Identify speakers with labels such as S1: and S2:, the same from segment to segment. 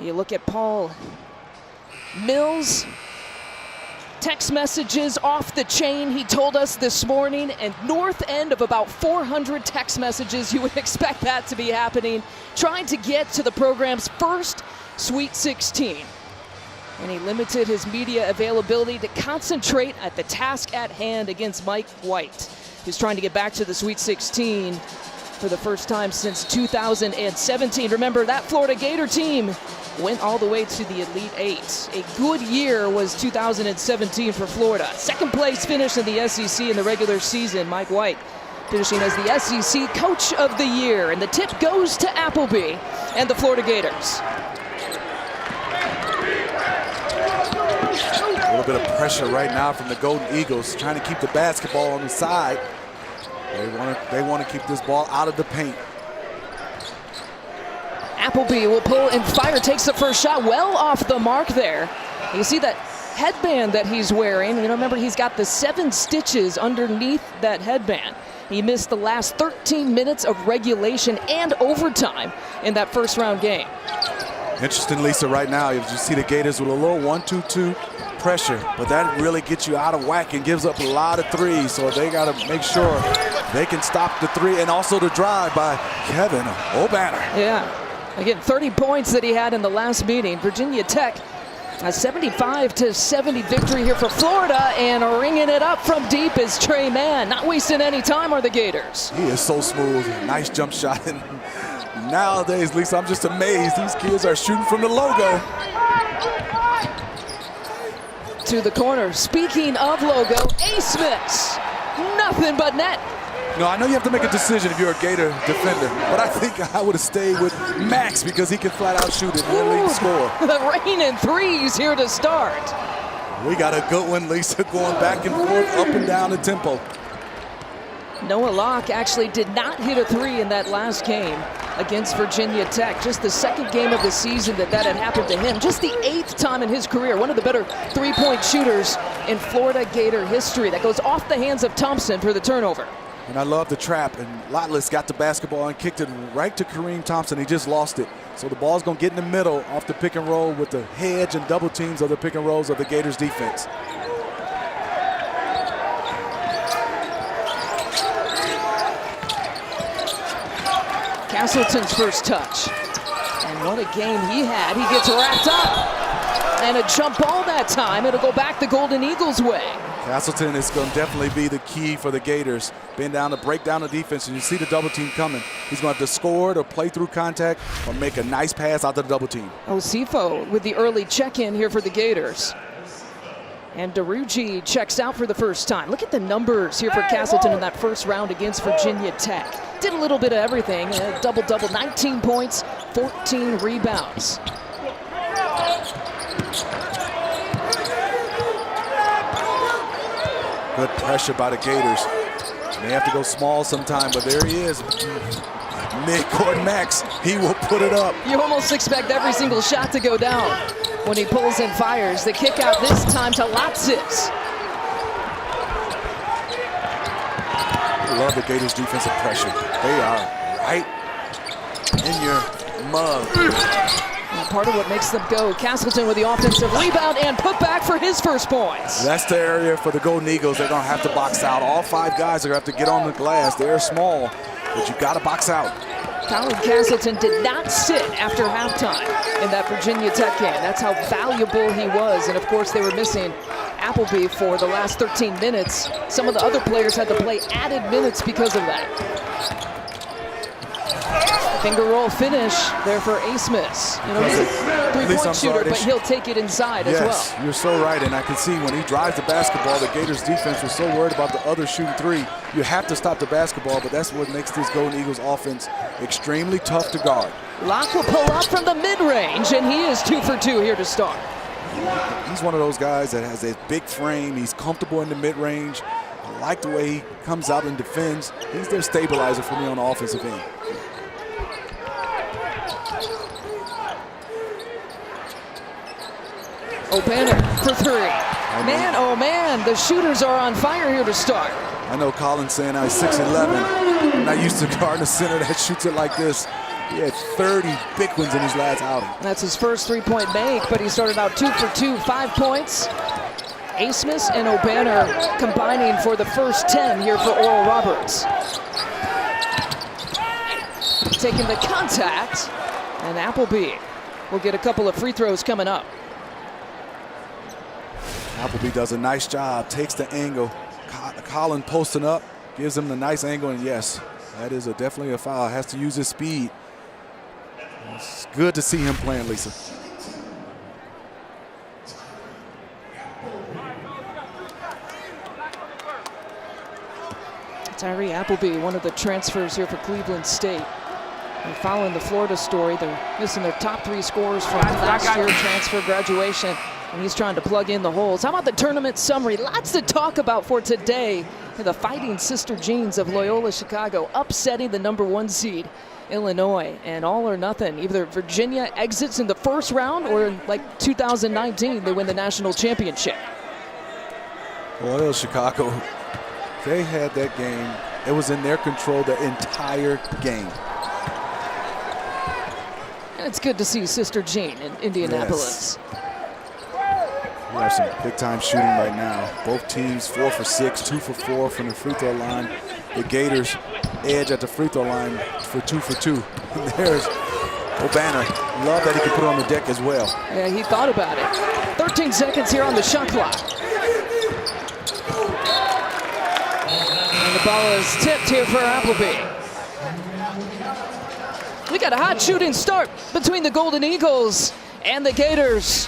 S1: You look at Paul Mills. Text messages off the chain, he told us this morning, and north end of about 400 text messages. You would expect that to be happening, trying to get to the program's first Sweet 16. And he limited his media availability to concentrate at the task at hand against Mike White, who's trying to get back to the Sweet 16 for the first time since 2017. Remember, that Florida Gator team went all the way to the Elite Eight. A good year was 2017 for Florida. Second place finish in the SEC in the regular season. Mike White finishing as the SEC Coach of the Year. And the tip goes to Appleby and the Florida Gators.
S2: A little bit of pressure right now from the Golden Eagles, trying to keep the basketball on the side. They want to keep this ball out of the paint.
S1: Appleby will pull and fire, takes the first shot well off the mark there. You see that headband that he's wearing. You remember, he's got the 7 stitches underneath that headband. He missed the last 13 minutes of regulation and overtime in that first round game.
S2: Interesting, Lisa, right now, you see the Gators with a little 1-2-2 pressure, but that really gets you out of whack and gives up a lot of threes, so they got to make sure they can stop the three and also the drive by Kevin Obanor.
S1: Yeah, again, 30 points that he had in the last meeting. Virginia Tech, a 75-70 victory here for Florida, and ringing it up from deep is Trey Mann. Not wasting any time are the Gators.
S2: He is so smooth, nice jump shot. And nowadays, Lisa, I'm just amazed. These kids are shooting from the logo.
S1: To the corner. Speaking of logo, Abmas, nothing but net.
S2: No, I know you have to make a decision if you're a Gator defender, but I think I would have stayed with Max because he can flat out shoot it and lead score.
S1: The rain and threes here to start.
S2: We got a good one, Lisa, going back and forth, up and down the tempo.
S1: Noah Locke actually did not hit a 3 in that last game against Virginia Tech. Just the second game of the season that had happened to him. Just the 8th time in his career. One of the better three-point shooters in Florida Gator history. That goes off the hands of Thompson for the turnover.
S2: And I love the trap. And Lotless got the basketball and kicked it right to Karine Thompson. He just lost it. So the ball's going to get in the middle off the pick and roll with the hedge and double teams of the pick and rolls of the Gators defense.
S1: Castleton's first touch. And what a game he had. He gets wrapped up. And a jump ball that time. It'll go back the Golden Eagles' way.
S2: Castleton is going to definitely be the key for the Gators. Been down to break down the defense, and you see the double team coming. He's going to have to score it or play through contact or make a nice pass out to the double team.
S1: Osifo with the early check-in here for the Gators. And Daruji checks out for the first time. Look at the numbers here for Castleton in that first round against Virginia Tech. Did a little bit of everything. Double-double, 19 points, 14 rebounds.
S2: Good pressure by the Gators. They have to go small sometime, but there he is. Mid-court Max, he will put it up.
S1: You almost expect every single shot to go down when he pulls and fires. The kick out this time to Latsis.
S2: I love the Gators' defensive pressure. They are right in your mug.
S1: And part of what makes them go. Castleton with the offensive rebound and put back for his first points.
S2: That's the area for the Golden Eagles. They're going to have to box out. All 5 guys are going to have to get on the glass. They're small, but you got to box out.
S1: Colin Castleton did not sit after halftime in that Virginia Tech game. That's how valuable he was. And of course, they were missing Appleby for the last 13 minutes. Some of the other players had to play added minutes because of that. Finger roll finish there for Abmas. You know, he's a three-point shooter, but he'll take it inside as well.
S2: Yes, you're so right, and I can see when he drives the basketball, the Gators defense was so worried about the other shooting 3. You have to stop the basketball, but that's what makes this Golden Eagles offense extremely tough to guard.
S1: Locke will pull up from the mid-range, and he is 2 for 2 here to start.
S2: He's one of those guys that has a big frame. He's comfortable in the mid-range. I like the way he comes out and defends. He's their stabilizer for me on the offensive end.
S1: Obanor for 3. Man, oh man, the shooters are on fire here to start.
S2: I know Colin's saying I'm 6'11", not used to guarding a center that shoots it like this. He had 30 big ones in his last outing.
S1: That's his first three-point make, but he started out 2 for 2, 5 points. Abmas and Obanor combining for the first 10 here for Oral Roberts. Taking the contact, and Appleby will get a couple of free throws coming up.
S2: Appleby does a nice job, takes the angle. Colin posting up, gives him the nice angle, and yes, that is definitely a foul. Has to use his speed. It's good to see him playing, Lisa.
S1: Tyree Appleby, one of the transfers here for Cleveland State. And following the Florida story, they're missing their top 3 scorers from last year transfer graduation, and he's trying to plug in the holes. How about the tournament summary? Lots to talk about for today. The Fighting Sister Jeans of Loyola Chicago upsetting the #1 seed, Illinois, and all or nothing. Either Virginia exits in the first round, or like 2019, they win the national championship.
S2: Loyola Chicago, they had that game. It was in their control the entire game.
S1: And it's good to see Sister Jean in Indianapolis.
S2: Yes. We have some big-time shooting right now. Both teams 4 for 6, 2 for 4 from the free throw line. The Gators edge at the free throw line for 2 for 2. And there's Obanor. Love that he can put it on the deck as well.
S1: Yeah, he thought about it. 13 seconds here on the shot clock. And the ball is tipped here for Appleby. We got a hot shooting start between the Golden Eagles and the Gators.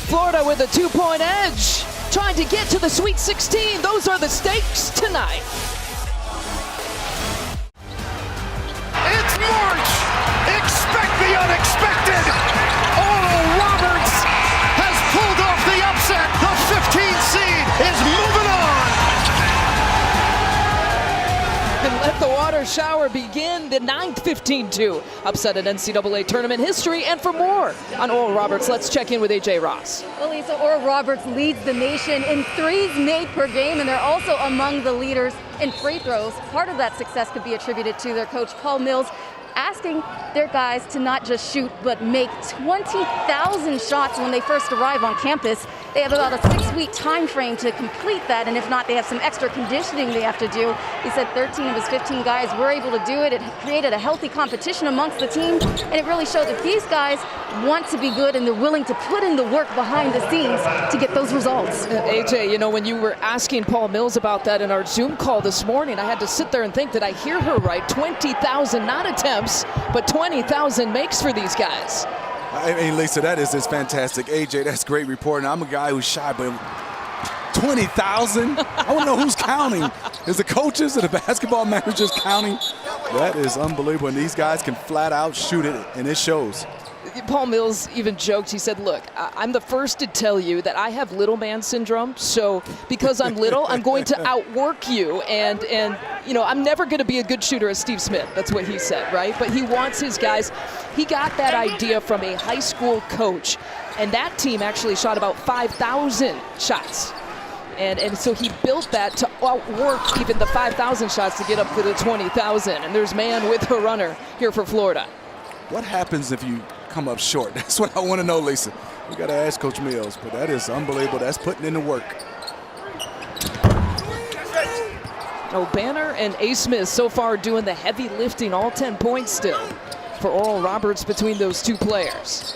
S1: Florida with a 2-point edge, trying to get to the Sweet 16. Those are the stakes tonight.
S3: It's March! Expect the unexpected! Oral Roberts has pulled off the upset. The 15th seed is moving on!
S1: And let the water shower begin. The 9th 15-2 upset in NCAA tournament history. And for more on Oral Roberts, let's check in with AJ Ross.
S4: Well, Lisa, Oral Roberts leads the nation in threes made per game, and they're also among the leaders in free throws. Part of that success could be attributed to their coach, Paul Mills, asking their guys to not just shoot, but make 20,000 shots when they first arrive on campus. They have about a 6-week time frame to complete that, and if not, they have some extra conditioning they have to do. He said 13 of his 15 guys were able to do it. It created a healthy competition amongst the team, and it really showed that these guys want to be good, and they're willing to put in the work behind the scenes to get those results.
S1: AJ, you know, when you were asking Paul Mills about that in our Zoom call this morning, I had to sit there and think, did I hear her right? 20,000 not attempts, but 20,000 makes for these guys.
S2: I mean, Lisa, that is just fantastic. AJ, that's great reporting. I'm a guy who's shy, but 20,000? I don't know who's counting. Is the coaches or the basketball managers counting? That is unbelievable. And these guys can flat out shoot it, and it shows.
S1: Paul Mills even joked, he said, look, I'm the first to tell you that I have little man syndrome, so because I'm little, I'm going to outwork you, and you know, I'm never going to be a good shooter as Steve Smith. That's what he said, right? But he wants his guys. He got that idea from a high school coach, and that team actually shot about 5,000 shots. And so he built that to outwork even the 5,000 shots to get up to the 20,000. And there's man with a runner here for Florida.
S2: What happens if you come up short? That's what I want to know, Lisa. We got to ask Coach Mills, but that is unbelievable. That's putting in the work.
S1: Obanor and Abmas so far doing the heavy lifting, all 10 points still for Oral Roberts between those two players.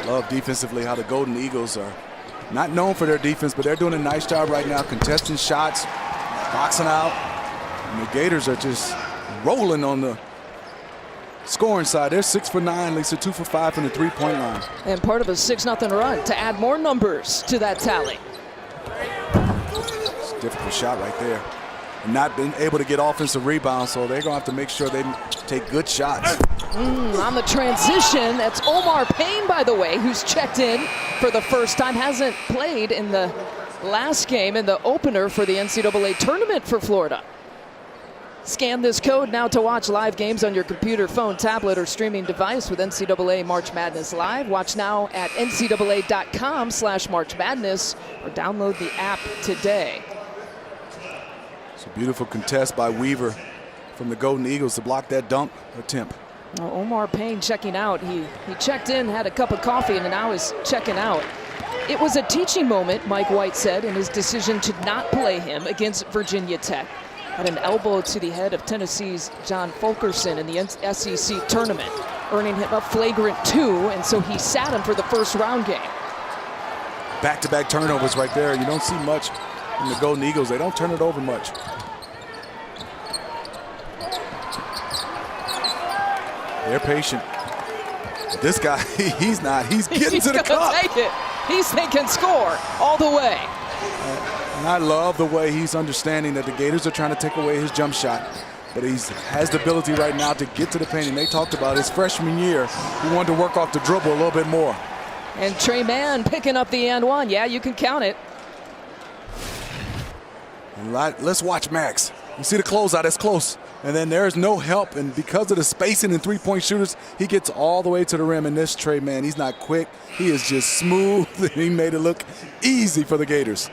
S2: Love defensively how the Golden Eagles are not known for their defense, but they're doing a nice job right now, contesting shots, boxing out. And the Gators are just rolling on the scoring side. They're 6 for 9, Lisa, 2 for 5 from the three-point line.
S1: And part of a 6-0 run to add more numbers to that tally.
S2: It's a difficult shot right there. And not been able to get offensive rebounds, so they're going to have to make sure they take good shots.
S1: On the transition, that's Omar Payne, by the way, who's checked in for the first time. Hasn't played in the last game in the opener for the NCAA tournament for Florida. Scan this code now to watch live games on your computer, phone, tablet, or streaming device with NCAA March Madness Live. Watch now at ncaa.com/March Madness or download the app today.
S2: It's a beautiful contest by Weaver from the Golden Eagles to block that dunk attempt.
S1: Well, Omar Payne checking out. He checked in, had a cup of coffee, and now is checking out. It was a teaching moment, Mike White said, in his decision to not play him against Virginia Tech. Had an elbow to the head of Tennessee's John Fulkerson in the SEC tournament, earning him a flagrant 2, and so he sat him for the first round game.
S2: Back-to-back turnovers right there. You don't see much from the Golden Eagles. They don't turn it over much. They're patient. This guy, he's not. He's getting to the cup.
S1: Take it. He's thinking score all the way.
S2: And I love the way he's understanding that the Gators are trying to take away his jump shot. But he has the ability right now to get to the paint. And they talked about his freshman year. He wanted to work off the dribble a little bit more.
S1: And Trey Mann picking up the and one. Yeah, you can count it.
S2: And let's watch Max. You see the closeout, it's close. And then there's no help. And because of the spacing and three-point shooters, he gets all the way to the rim. And this Trey Mann, he's not quick. He is just smooth. He made it look easy for the Gators.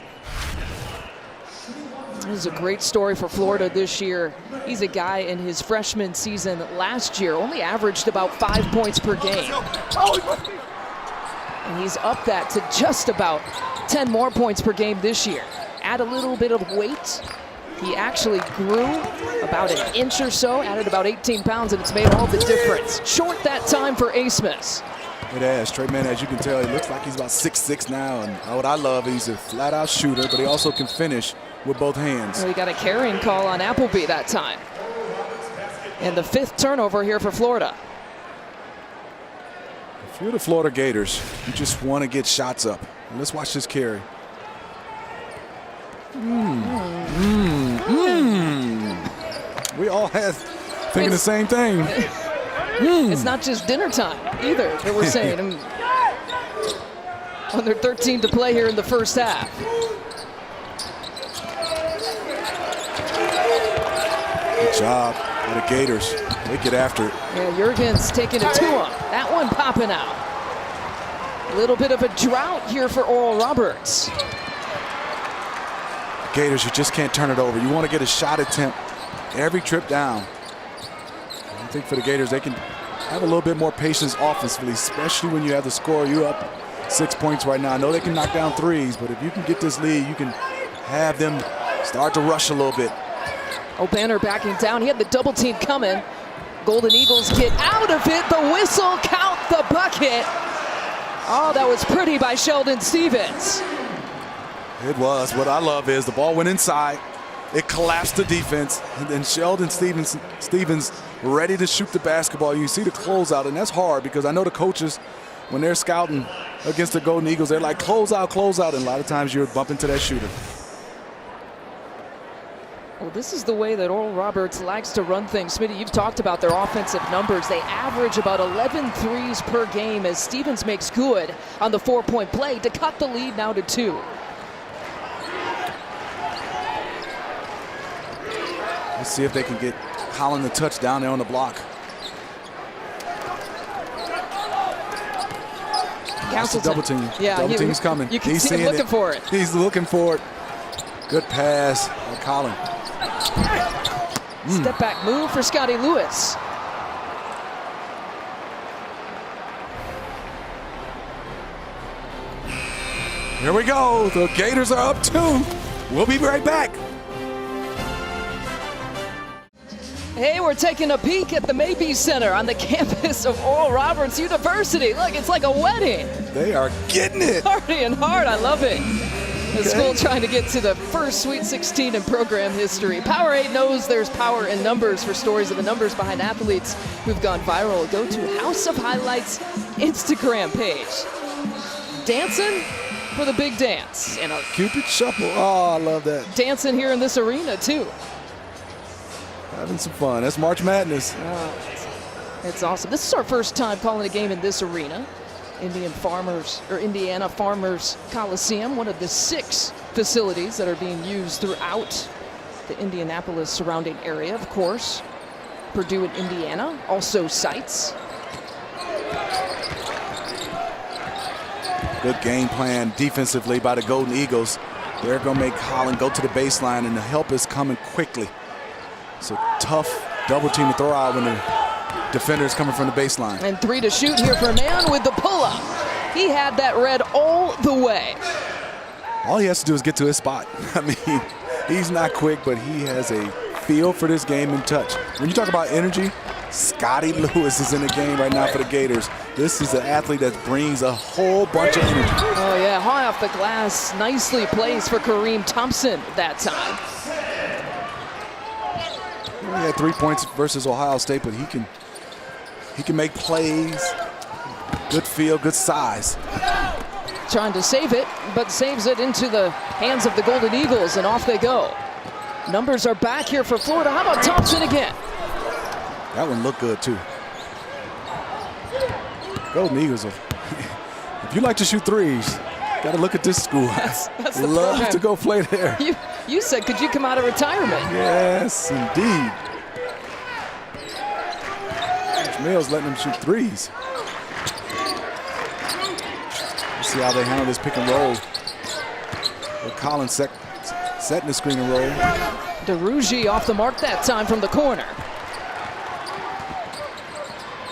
S1: This is a great story for Florida this year. He's a guy in his freshman season last year, only averaged about 5 points per game. And he's up that to just about 10 more points per game this year. Add a little bit of weight. He actually grew about an inch or so, added about 18 pounds, and it's made all the difference. Short that time for Abmas.
S2: It has. Trey Mann, as you can tell, he looks like he's about 6'6" now. And what I love, he's a flat-out shooter, but he also can finish with both hands.
S1: Well, he got a carrying call on Appleby that time. And the 5th turnover here for Florida.
S2: If you're the Florida Gators, you just want to get shots up. And let's watch this carry. We all have thinking the same thing.
S1: It's not just dinner time either that we're saying. Under 13 to play here in the first half.
S2: Good job by the Gators. They get after it.
S1: Yeah, Jurgens taking it to him. That one popping out. A little bit of a drought here for Oral Roberts.
S2: Gators, you just can't turn it over. You want to get a shot attempt every trip down. I think for the Gators, they can have a little bit more patience offensively, especially when you have the score. You're up 6 points right now. I know they can knock down threes, but if you can get this lead, you can have them start to rush a little bit.
S1: Obanor backing down. He had the double team coming. Golden Eagles get out of it. The whistle, count the bucket. Oh, that was pretty by Sheldon Stevens.
S2: It was. What I love is the ball went inside. It collapsed the defense. And then Sheldon Stevens ready to shoot the basketball. You see the closeout, and that's hard because I know the coaches, when they're scouting against the Golden Eagles, they're like, close out, and a lot of times you're bumping to that shooter.
S1: Well, this is the way that Oral Roberts likes to run things. Smitty, you've talked about their offensive numbers. They average about 11 threes per game as Stevens makes good on the 4-point play to cut the lead now to 2.
S2: Let's see if they can get Holland the touchdown there on the block.
S1: Castleton.
S2: Double team.
S1: Yeah,
S2: double team's coming.
S1: You can
S2: He's
S1: see him looking for it.
S2: He's looking for it. Good pass by Colin.
S1: Step back move for Scotty Lewis.
S2: Here we go. The Gators are up 2. We'll be right back.
S1: Hey, we're taking a peek at the Mabee Center on the campus of Oral Roberts University. Look, it's like a wedding.
S2: They are getting it.
S1: Partying hard, I love it. The school trying to get to the first Sweet 16 in program history. Power 8 knows there's power in numbers. For stories of the numbers behind athletes who've gone viral, go to House of Highlights Instagram page. Dancing for the big dance. And a
S2: Cupid shuffle. Oh, I love that.
S1: dancing here in this arena, too.
S2: Having some fun. That's March Madness.
S1: It's awesome. This is our first time calling a game in this arena. Indiana Farmers Coliseum, one of the 6 facilities that are being used throughout the Indianapolis surrounding area, of course. Purdue and Indiana also sites.
S2: Good game plan defensively by the Golden Eagles. They're going to make Holland go to the baseline, and the help is coming quickly. It's a tough double team to throw out when the defender is coming from the baseline.
S1: And 3 to shoot here for Mann with the pull-up. He had that read all the way.
S2: All he has to do is get to his spot. I mean, he's not quick, but he has a feel for this game and touch. When you talk about energy, Scotty Lewis is in the game right now for the Gators. This is an athlete that brings a whole bunch of energy.
S1: Oh yeah, high off the glass, nicely placed for Karine Thompson that time.
S2: He had 3 points versus Ohio State, but he can make plays. Good feel, good size.
S1: Trying to save it, but saves it into the hands of the Golden Eagles, and off they go. Numbers are back here for Florida. How about Thompson again?
S2: That one looked good too. Golden Eagles, if you like to shoot threes, got to look at this school.
S1: That's the
S2: Love
S1: program.
S2: to go play there.
S1: You said, could you come out of retirement?
S2: Yes, indeed. Coach Mills letting them shoot threes. Let's see how they handle this pick and roll. With Collins setting the screen and roll.
S1: DeRougie off the mark that time from the corner.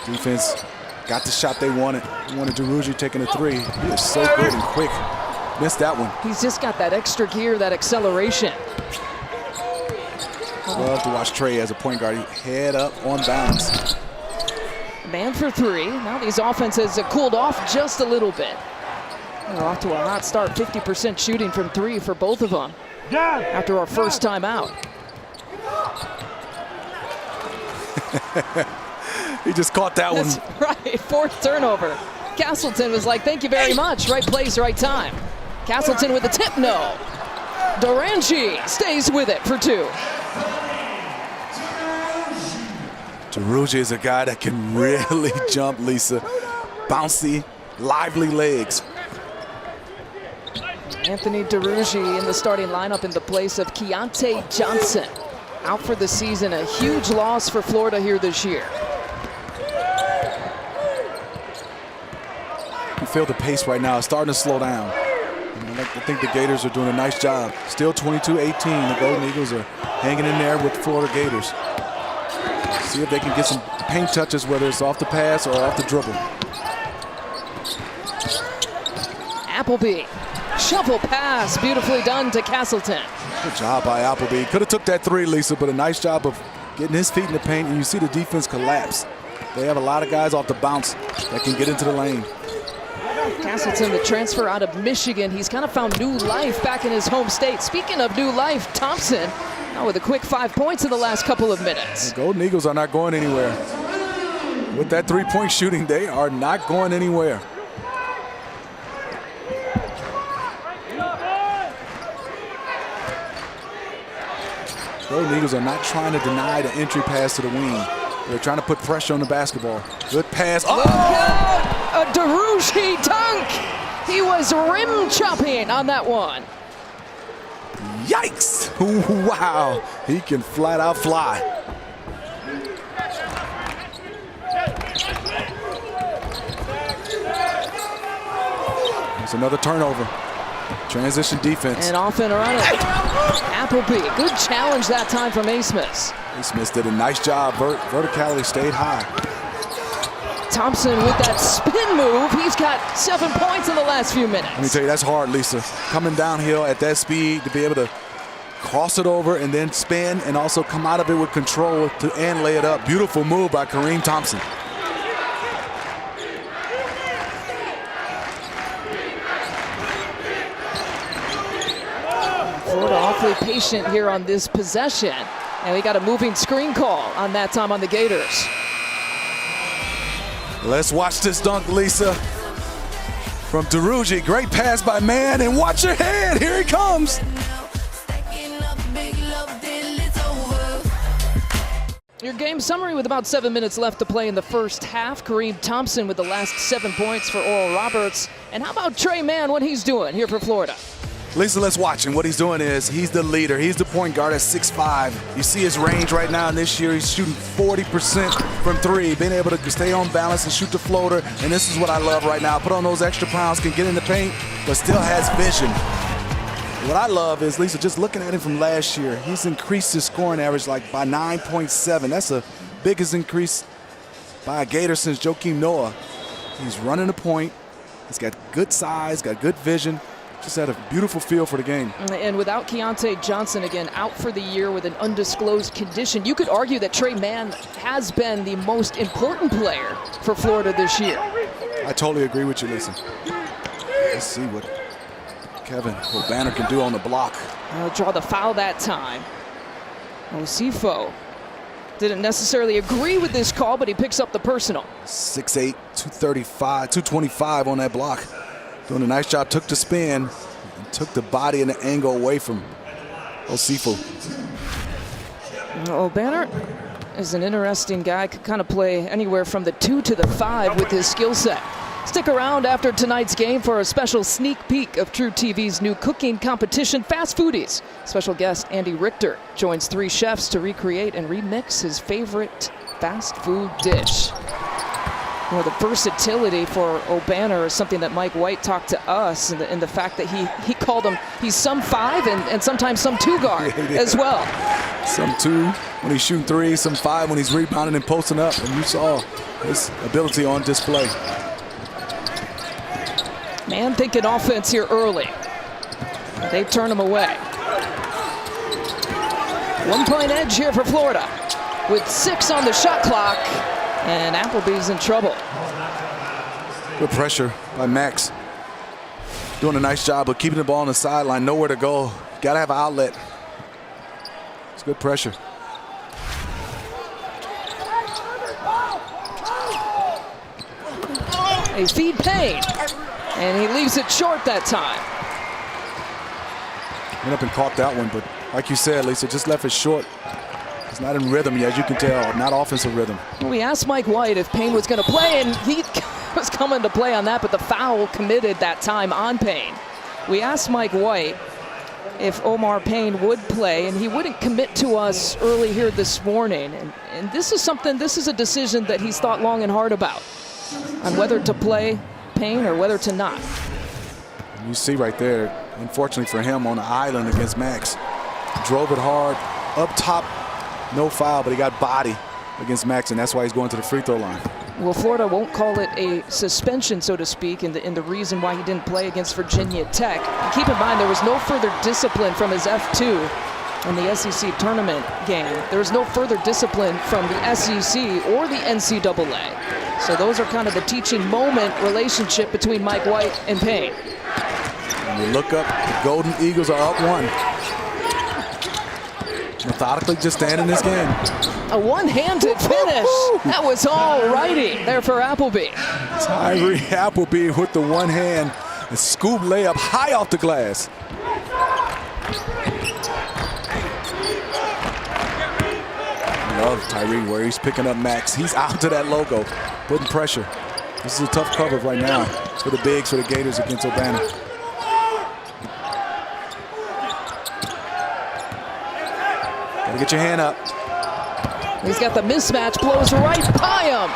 S2: Defense got the shot they wanted. They wanted DeRougie taking a three. He is so good and quick. Missed that one.
S1: He's just got that extra gear, that acceleration.
S2: Love to watch Trey as a point guard. Head up on bounds.
S1: Mann for 3. Now these offenses have cooled off just a little bit. They're off to a hot start, 50% shooting from 3 for both of them after our first time out.
S2: He just caught that
S1: That's
S2: one.
S1: right, 4th turnover. Castleton was like, thank you very much. Right place, right time. Castleton with the tip, no. Durangi stays with it for 2.
S2: DeRougie is a guy that can really jump, Lisa. Bouncy, lively legs.
S1: Anthony DeRougie in the starting lineup in the place of Keontae Johnson. Out for the season, a huge loss for Florida here this year.
S2: You feel the pace right now. It's starting to slow down. And I think the Gators are doing a nice job. Still 22-18. The Golden Eagles are hanging in there with the Florida Gators. See if they can get some paint touches, whether it's off the pass or off the dribble.
S1: Appleby, shovel pass, beautifully done to Castleton.
S2: Good job by Appleby. Could have took that three, Lisa, but a nice job of getting his feet in the paint, and you see the defense collapse. They have a lot of guys off the bounce that can get into the lane.
S1: Castleton, the transfer out of Michigan, he's kind of found new life back in his home state. Speaking of new life, Thompson, now with a quick 5 points in the last couple of minutes.
S2: The Golden Eagles are not going anywhere. With that three-point shooting, they are not going anywhere. Golden Eagles are not trying to deny the entry pass to the wing. They're trying to put pressure on the basketball. Good pass.
S1: Look out! A DeRougie dunk! He was rim chopping on that one.
S2: Yikes! Wow, he can flat out fly. There's another turnover. Transition defense.
S1: And off and around it. Appleby, good challenge that time from A-Smith.
S2: A-Smith did a nice job. Verticality stayed high.
S1: Thompson with that spin move. He's got 7 points in the last few minutes.
S2: Let me tell you, that's hard, Lisa. Coming downhill at that speed to be able to cross it over and then spin and also come out of it with control and lay it up. Beautiful move by Karine Thompson.
S1: Florida awfully patient here on this possession. And we got a moving screen call on that time on the Gators.
S2: Let's watch this dunk, Lisa. From DeRougie, great pass by Mann, and watch your head, here he comes.
S1: Your game summary with about 7 minutes left to play in the first half. Karine Thompson with the last 7 points for Oral Roberts. And how about Trey Mann, what he's doing here for Florida?
S2: Lisa, let's watch him. What he's doing is he's the leader. He's the point guard at 6'5". You see his range right now, and this year he's shooting 40% from 3, being able to stay on balance and shoot the floater. And this is what I love right now. Put on those extra pounds, can get in the paint, but still has vision. What I love is, Lisa, just looking at him from last year, he's increased his scoring average like by 9.7. That's the biggest increase by a Gator since Joakim Noah. He's running the point. He's got good size, got good vision. Just had a beautiful feel for the game.
S1: And without Keontae Johnson, again, out for the year with an undisclosed condition, you could argue that Trey Mann has been the most important player for Florida this year.
S2: I totally agree with you, Lisa. Let's see what Kevin Obanor can do on the block.
S1: I'll draw the foul that time. Osifo didn't necessarily agree with this call, but he picks up the personal.
S2: 6'8", 225 on that block. Doing a nice job, took the spin, and took the body and the angle away from Osifo.
S1: Obanor is an interesting guy, could kind of play anywhere from the 2 to the 5 with his skill set. Stick around after tonight's game for a special sneak peek of True TV's new cooking competition, Fast Foodies. Special guest Andy Richter joins 3 chefs to recreate and remix his favorite fast food dish. Well, the versatility for Obanor is something that Mike White talked to us, and the fact that he called him, he's some 5 and sometimes some 2 guard as well.
S2: Some 2 when he's shooting 3, some 5 when he's rebounding and posting up, and you saw his ability on display.
S1: Man thinking offense here early. They turn him away. 1-point edge here for Florida with 6 on the shot clock. And Appleby's in trouble.
S2: Good pressure by Max. Doing a nice job of keeping the ball on the sideline, nowhere to go. Got to have an outlet. It's good pressure.
S1: They feed Payne, and he leaves it short that time.
S2: Went up and caught that one, but like you said, Lisa, just left it short. He's not in rhythm yet, as you can tell, not offensive rhythm.
S1: We asked Mike White if Payne was going to play, and he was coming to play on that, but the foul committed that time on Payne. We asked Mike White if Omar Payne would play, and he wouldn't commit to us early here this morning. And this is a decision that he's thought long and hard about, on whether to play Payne or whether to not.
S2: You see right there, unfortunately for him, on the island against Max. Drove it hard, up top. No foul, but he got body against Max, and that's why he's going to the free throw line.
S1: Well, Florida won't call it a suspension, so to speak, and the reason why he didn't play against Virginia Tech. And keep in mind, there was no further discipline from his F2 in the SEC tournament game. There was no further discipline from the SEC or the NCAA. So those are kind of the teaching moment relationship between Mike White and Payne.
S2: When you look up, the Golden Eagles are up 1. Methodically just standing this game.
S1: A one-handed finish. That was all righty there for Appleby.
S2: Tyree Appleby with the one hand. A scoop layup high off the glass. Love Tyree where he's picking up Max. He's out to that logo, putting pressure. This is a tough cover right now for the bigs, for the Gators against Obanor. Gotta get your hand up.
S1: He's got the mismatch, blows right by him.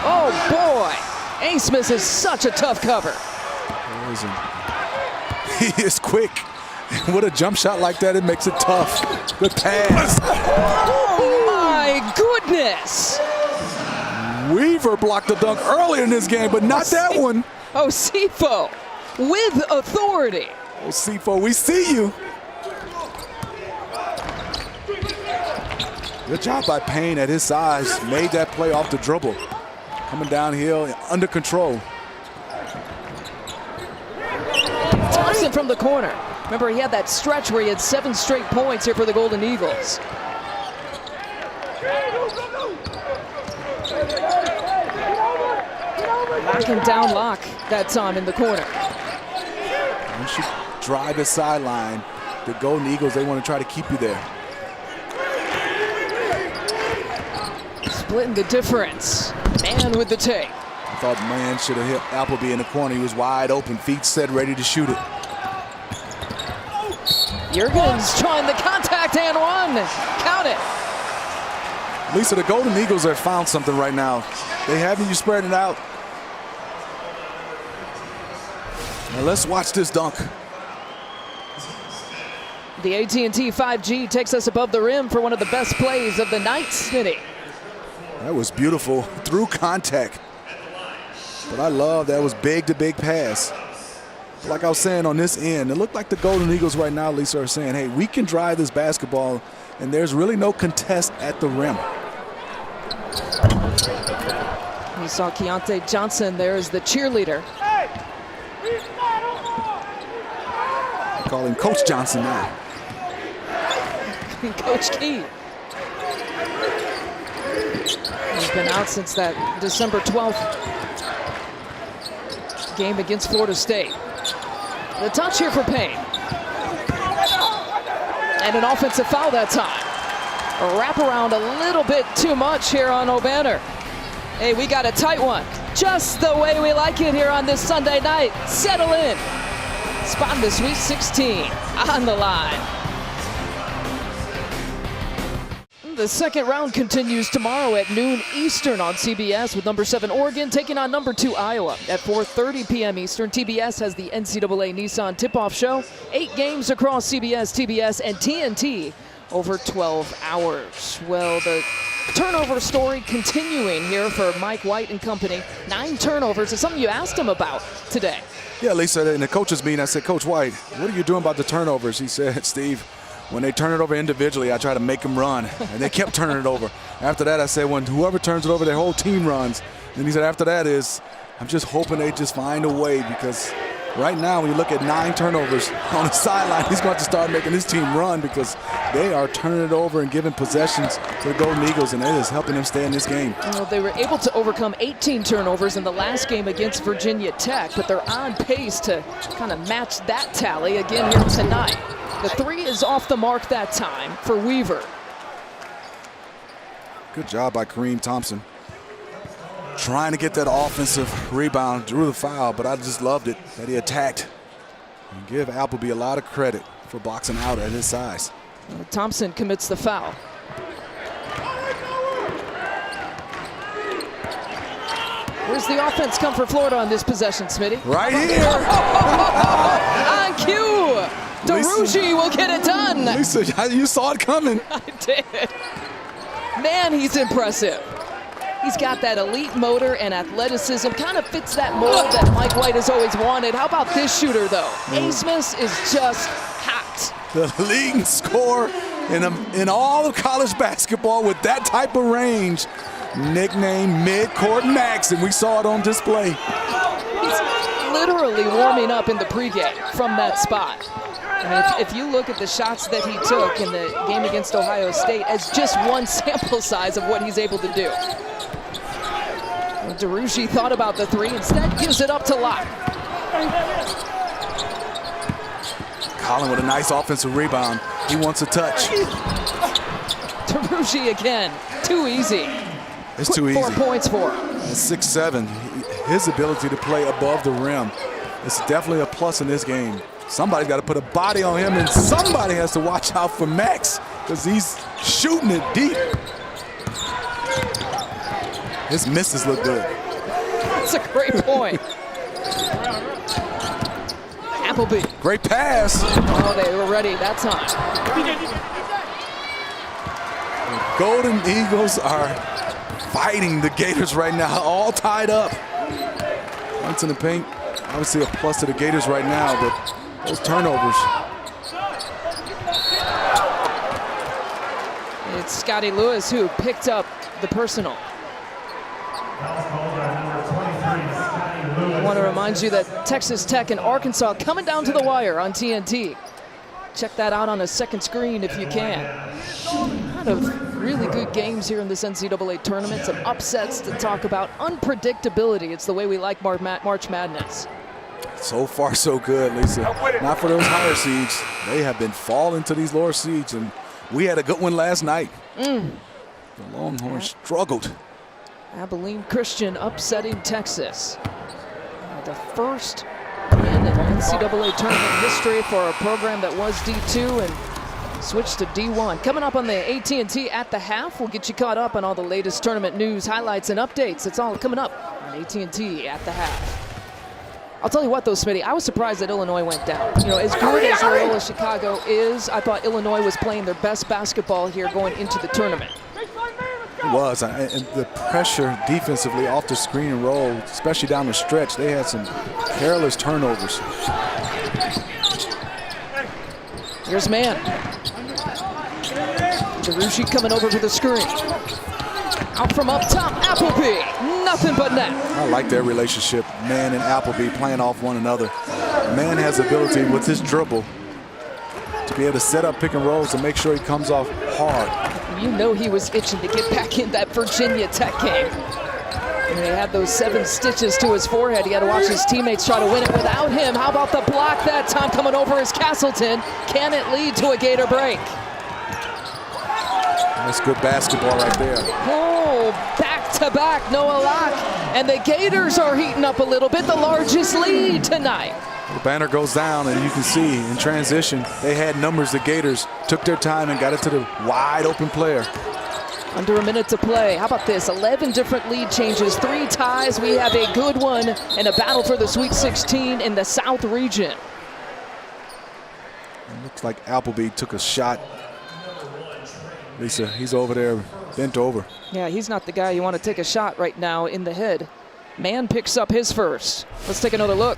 S1: Oh boy, Ace is such a tough cover.
S2: He is quick. And with a jump shot like that, it makes it tough. Good pass.
S1: Oh my goodness.
S2: Weaver blocked the dunk earlier in this game, but not that one.
S1: Osifo with authority.
S2: Osifo, we see you. Good job by Payne at his size. Made that play off the dribble. Coming downhill, under control.
S1: Thompson from the corner. Remember, he had that stretch where he had 7 straight points here for the Golden Eagles. Locking down Locke that time in the corner.
S2: Once you drive the sideline, the Golden Eagles, they want to try to keep you there.
S1: Splitting the difference. Mann with the take.
S2: I thought Mann should have hit Appleby in the corner. He was wide open, feet set, ready to shoot it.
S1: Jurgens trying the contact and one. Count it.
S2: Lisa, the Golden Eagles have found something right now. They having you spread it out. Now let's watch this dunk.
S1: The AT&T 5G takes us above the rim for one of the best plays of the night, Smitty.
S2: That was beautiful through contact. But I love that was big to big pass. Like I was saying on this end, it looked like the Golden Eagles right now, Lisa, are saying, hey, we can drive this basketball, and there's really no contest at the rim.
S1: You saw Keontae Johnson there as the cheerleader.
S2: They call him Coach Johnson now.
S1: Coach Key. He's been out since that December 12th game against Florida State. The touch here for Payne. And an offensive foul that time. A wraparound a little bit too much here on Obanor. Hey, we got a tight one. Just the way we like it here on this Sunday night. Settle in. Spot the Sweet 16 on the line. The second round continues tomorrow at noon Eastern on CBS with number 7 Oregon taking on number 2 Iowa. At 4:30 p.m. Eastern, TBS has the NCAA Nissan Tip-Off Show. 8 games across CBS, TBS, and TNT over 12 hours. Well, the turnover story continuing here for Mike White and company. 9 turnovers is something you asked him about today.
S2: Yeah, Lisa, in the coaches meeting, I said, Coach White, what are you doing about the turnovers? He said, Steve, when they turn it over individually, I try to make them run. And they kept turning it over. After that, I said, when whoever turns it over, their whole team runs. And he said, after that is, I'm just hoping they just find a way, because right now, when you look at 9 turnovers on the sideline, he's going to start making his team run, because they are turning it over and giving possessions to the Golden Eagles, and it is helping them stay in this game.
S1: Well, they were able to overcome 18 turnovers in the last game against Virginia Tech, but they're on pace to kind of match that tally again here tonight. The 3 is off the mark that time for Weaver.
S2: Good job by Karine Thompson. Trying to get that offensive rebound, drew the foul, but I just loved it that he attacked. And give Appleby a lot of credit for boxing out at his size.
S1: Thompson commits the foul. Where's the offense come for Florida on this possession, Smitty?
S2: Right here.
S1: On cue. DeRougie will get it done.
S2: Lisa, you saw it coming.
S1: I did. Man, he's impressive. He's got that elite motor and athleticism. Kind of fits that mold that Mike White has always wanted. How about this shooter, though? Asmus is just hot.
S2: The leading scorer in all of college basketball with that type of range. Nicknamed Midcourt Max, and we saw it on display.
S1: He's literally warming up in the pregame from that spot. I mean, if you look at the shots that he took in the game against Ohio State as just one sample size of what he's able to do. DeRougie thought about the 3, instead gives it up to Locke.
S2: Collin with a nice offensive rebound. He wants a touch.
S1: DeRougie again, too easy.
S2: It's too easy.
S1: 4 points for him.
S2: At 6'7", his ability to play above the rim is definitely a plus in this game. Somebody's got to put a body on him, and somebody has to watch out for Max, because he's shooting it deep. His misses look good.
S1: That's a great point. Appleby.
S2: Great pass.
S1: Oh, they were ready that time.
S2: The Golden Eagles are fighting the Gators right now, all tied up. Once in the paint, obviously a plus to the Gators right now, but those turnovers.
S1: It's Scotty Lewis who picked up the personal. I want to remind you that Texas Tech and Arkansas coming down to the wire on TNT. Check that out on a second screen if you can. A lot of really good games here in this NCAA tournament. Some upsets to talk about. Unpredictability. It's the way we like March Madness.
S2: So far, so good, Lisa. Not for those higher seeds. They have been falling to these lower seeds, and we had a good one last night. The Longhorns struggled.
S1: Abilene Christian upsetting Texas. The first win in NCAA tournament history for a program that was D2 and switched to D1. Coming up on the AT&T at the half, we'll get you caught up on all the latest tournament news, highlights, and updates. It's all coming up on AT&T at the half. I'll tell you what, though, Smitty, I was surprised that Illinois went down. You know, as good as Loyola Chicago is, I thought Illinois was playing their best basketball here going into the tournament.
S2: It was, and the pressure defensively off the screen and roll, especially down the stretch, they had some careless turnovers.
S1: Here's Mann. DeRucci coming over to the screen. Out from up top, Appleby. Nothing but net.
S2: I like their relationship, Mann and Appleby playing off one another. Mann has the ability with his dribble to be able to set up pick and rolls and make sure he comes off hard.
S1: You know he was itching to get back in that Virginia Tech game. And he had those 7 stitches to his forehead. He had to watch his teammates try to win it without him. How about the block that time coming over is Castleton? Can it lead to a Gator break?
S2: That's good basketball right there.
S1: Oh, back-to-back, Noah Locke. And the Gators are heating up a little bit, the largest lead tonight.
S2: The banner goes down, and you can see in transition, they had numbers. The Gators took their time and got it to the wide open player.
S1: Under a minute to play. How about this? 11 different lead changes, 3 ties. We have a good one and a battle for the Sweet 16 in the South region.
S2: It looks like Appleby took a shot. Lisa, he's over there, bent over.
S1: Yeah, he's not the guy you want to take a shot right now in the head. Mann picks up his first. Let's take another look.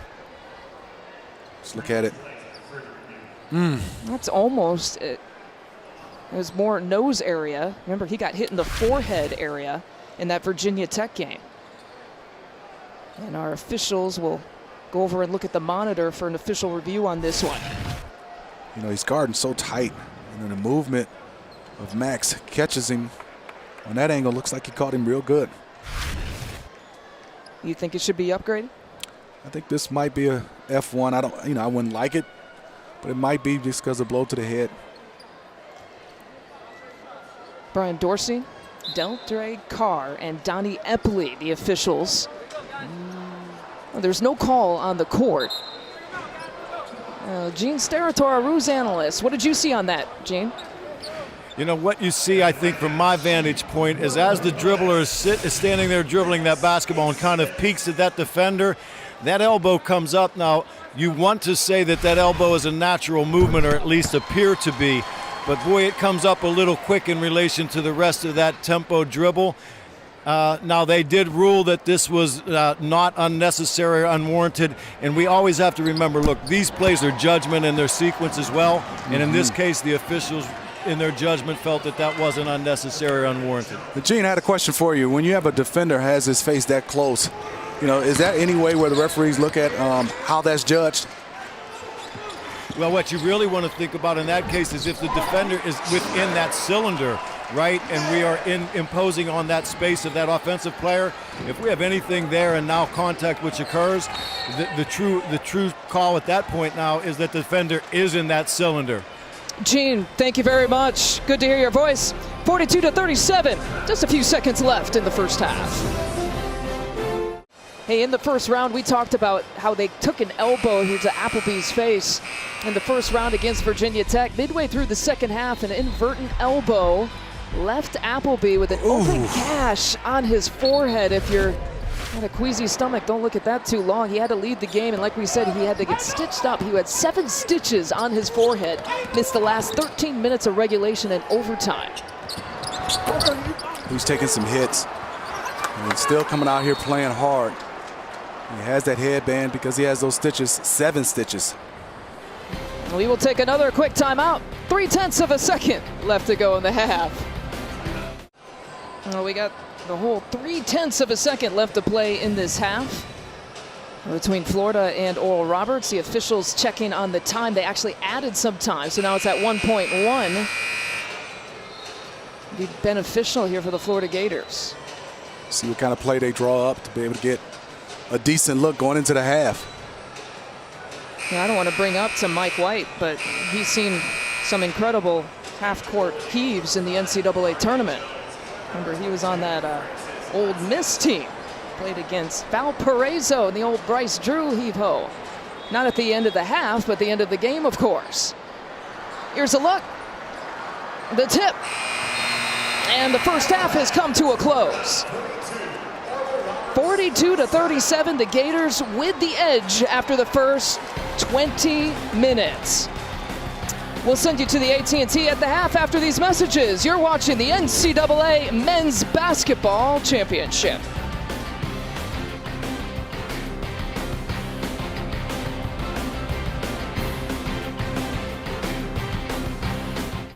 S2: Let's look at it.
S1: That's almost it. It was more nose area. Remember, he got hit in the forehead area in that Virginia Tech game. And our officials will go over and look at the monitor for an official review on this one.
S2: You know, he's guarding so tight. And then the movement of Max catches him on that angle. Looks like he caught him real good.
S1: You think it should be upgraded?
S2: I think this might be a F1. I wouldn't like it, but it might be just because of blow to the head.
S1: Brian Dorsey, Deltre Carr, and Donnie Epley, the officials. Well, there's no call on the court. Gene Steratore, our ruse analyst. What did you see on that, Gene?
S5: You know, what you see, I think, from my vantage point is as the dribbler is standing there dribbling that basketball and kind of peeks at that defender, that elbow comes up. Now, you want to say that elbow is a natural movement, or at least appear to be, but boy, it comes up a little quick in relation to the rest of that tempo dribble. Now, they did rule that this was not unnecessary or unwarranted, and we always have to remember, look, these plays are judgment in their sequence as well, and in this case, the officials in their judgment felt that wasn't unnecessary or unwarranted.
S2: Gene, I had a question for you. When you have a defender has his face that close, you know, is that any way where the referees look at how that's judged?
S5: Well, what you really want to think about in that case is if the defender is within that cylinder, right, and we are imposing on that space of that offensive player, if we have anything there and now contact which occurs, the true call at that point now is that the defender is in that cylinder.
S1: Gene, thank you very much. Good to hear your voice. 42-37, just a few seconds left in the first half. Hey, in the first round, we talked about how they took an elbow here to Appleby's face in the first round against Virginia Tech. Midway through the second half, an inadvertent elbow left Appleby with an open gash on his forehead. If you're got a queasy stomach, don't look at that too long. He had to lead the game, and like we said, he had to get stitched up. He had 7 stitches on his forehead. Missed the last 13 minutes of regulation and overtime.
S2: He's taking some hits, and still coming out here playing hard. He has that headband because he has those stitches, 7 stitches.
S1: We will take another quick timeout. 0.3 of a second left to go in the half. We got the whole 0.3 of a second left to play in this half between Florida and Oral Roberts. The officials checking on the time. They actually added some time, so now it's at 1.1. Be beneficial here for the Florida Gators.
S2: See what kind of play they draw up to be able to get a decent look going into the half.
S1: Yeah, I don't want to bring up to Mike White, but he's seen some incredible half-court heaves in the NCAA tournament. Remember, he was on that old Miss team. Played against Valparaiso in the old Bryce Drew heave-ho. Not at the end of the half, but the end of the game, of course. Here's a look. The tip. And the first half has come to a close. 42-37, the Gators with the edge after the first 20 minutes. We'll send you to the AT&T at the half after these messages. You're watching the NCAA Men's Basketball Championship.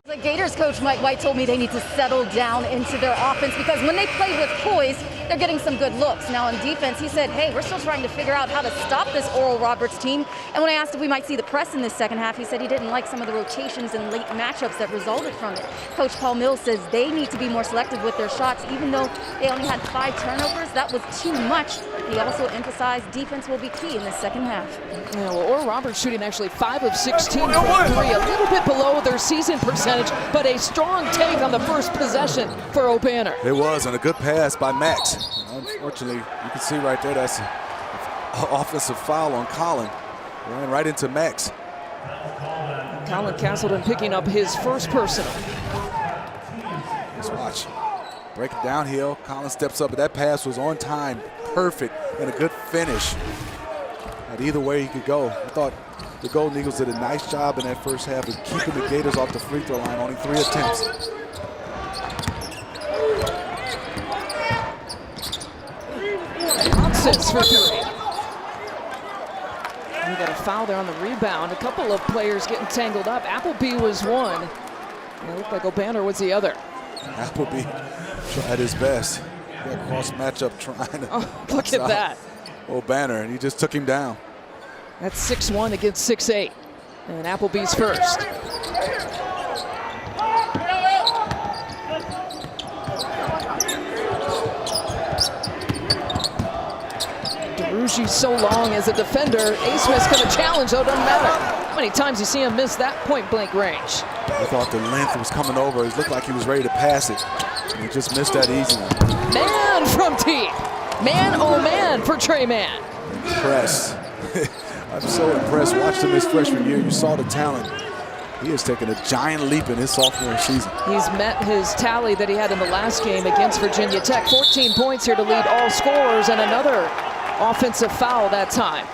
S4: The Gators coach Mike White told me they need to settle down into their offense because when they play with poise, they're getting some good looks. Now on defense, he said, hey, we're still trying to figure out how to stop this Oral Roberts team. And when I asked if we might see the press in this second half, he said he didn't like some of the rotations and late matchups that resulted from it. Coach Paul Mills says they need to be more selective with their shots, even though they only had 5 turnovers. That was too much. He also emphasized defense will be key in the second half.
S1: Yeah, well, Oral Roberts shooting actually 5 of 16 from 3, a little bit below their season percentage, but a strong take on the first possession for Obanor.
S2: It was, and a good pass by Max. Unfortunately, you can see right there that's an offensive foul on Colin. Ran right into Max.
S1: Colin Castleton picking up his first personal.
S2: Let's watch. Break it downhill. Colin steps up, but that pass was on time, perfect, and a good finish. And either way he could go. I thought the Golden Eagles did a nice job in that first half of keeping the Gators off the free throw line, only 3 attempts.
S1: Thompson for 3. We got a foul there on the rebound. A couple of players getting tangled up. Appleby was one. And it looked like Obanor was the other.
S2: Appleby tried his best. That cross matchup trying to
S1: look at that.
S2: Obanor, and he just took him down.
S1: That's 6-1 against 6-8. And Appleby's first. DeRougie so long as a defender. A-Smith's going to challenge, though, doesn't matter. How many times you see him miss that point-blank range?
S2: I thought the length was coming over. It looked like he was ready to pass it. And he just missed that easily.
S1: Man from deep. Man, oh man, for Trey Mann.
S2: Impressed. I'm so impressed. Watched him his freshman year. You saw the talent. He has taken a giant leap in his sophomore season.
S1: He's met his tally that he had in the last game against Virginia Tech. 14 points here to lead all scorers, and another offensive foul that time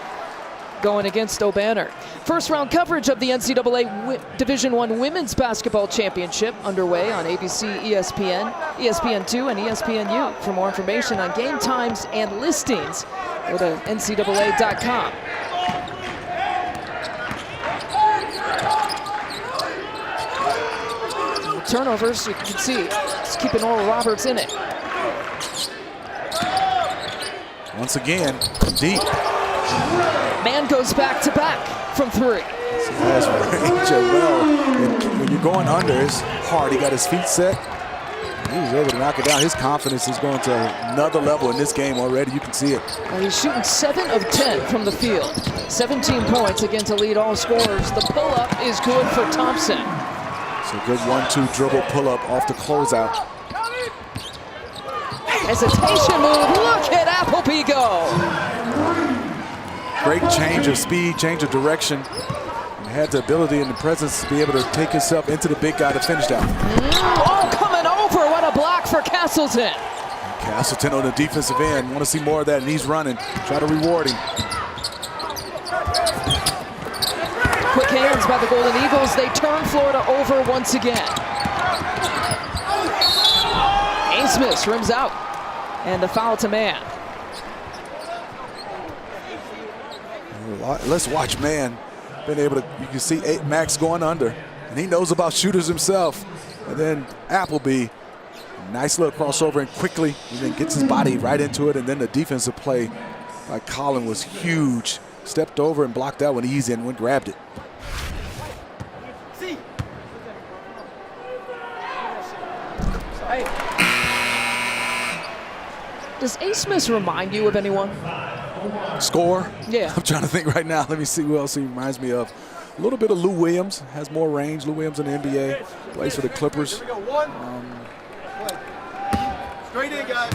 S1: going against Obanor. First round coverage of the NCAA Division I Women's Basketball Championship underway on ABC, ESPN, ESPN2, and ESPNU. For more information on game times and listings, go to ncaa.com. Turnovers, you can see, it's keeping Oral Roberts in it.
S2: Once again, deep.
S1: Mann goes back-to-back from 3.
S2: He has range as well. And when you're going under, it's hard. He got his feet set. He was able to knock it down. His confidence is going to another level in this game already. You can see it.
S1: Well, he's shooting 7 of 10 from the field. 17 points again to lead all scorers. The pull-up is good for Thompson.
S2: So good 1-2 dribble pull-up off the closeout.
S1: Hesitation move. Look at Appleby go.
S2: Great change of speed, change of direction. And had the ability and the presence to be able to take himself into the big guy to finish that.
S1: Oh, coming over. What a block for Castleton.
S2: Castleton on the defensive end. Want to see more of that, and he's running. Try to reward him.
S1: Quick hands by the Golden Eagles. They turn Florida over once again. A-Smith rims out. And the foul to Mann.
S2: Let's watch Mann. Been able to, you can see Max going under. And he knows about shooters himself. And then Appleby, nice little crossover and quickly, and then gets his body right into it. And then the defensive play by Colin was huge. Stepped over and blocked that one easy and went grabbed it.
S1: Does A-Smith remind you of anyone?
S2: Score?
S1: Yeah.
S2: I'm trying to think right now. Let me see who else he reminds me of. A little bit of Lou Williams. Has more range. Lou Williams in the NBA. Plays for the Clippers.
S3: Straight in, guys.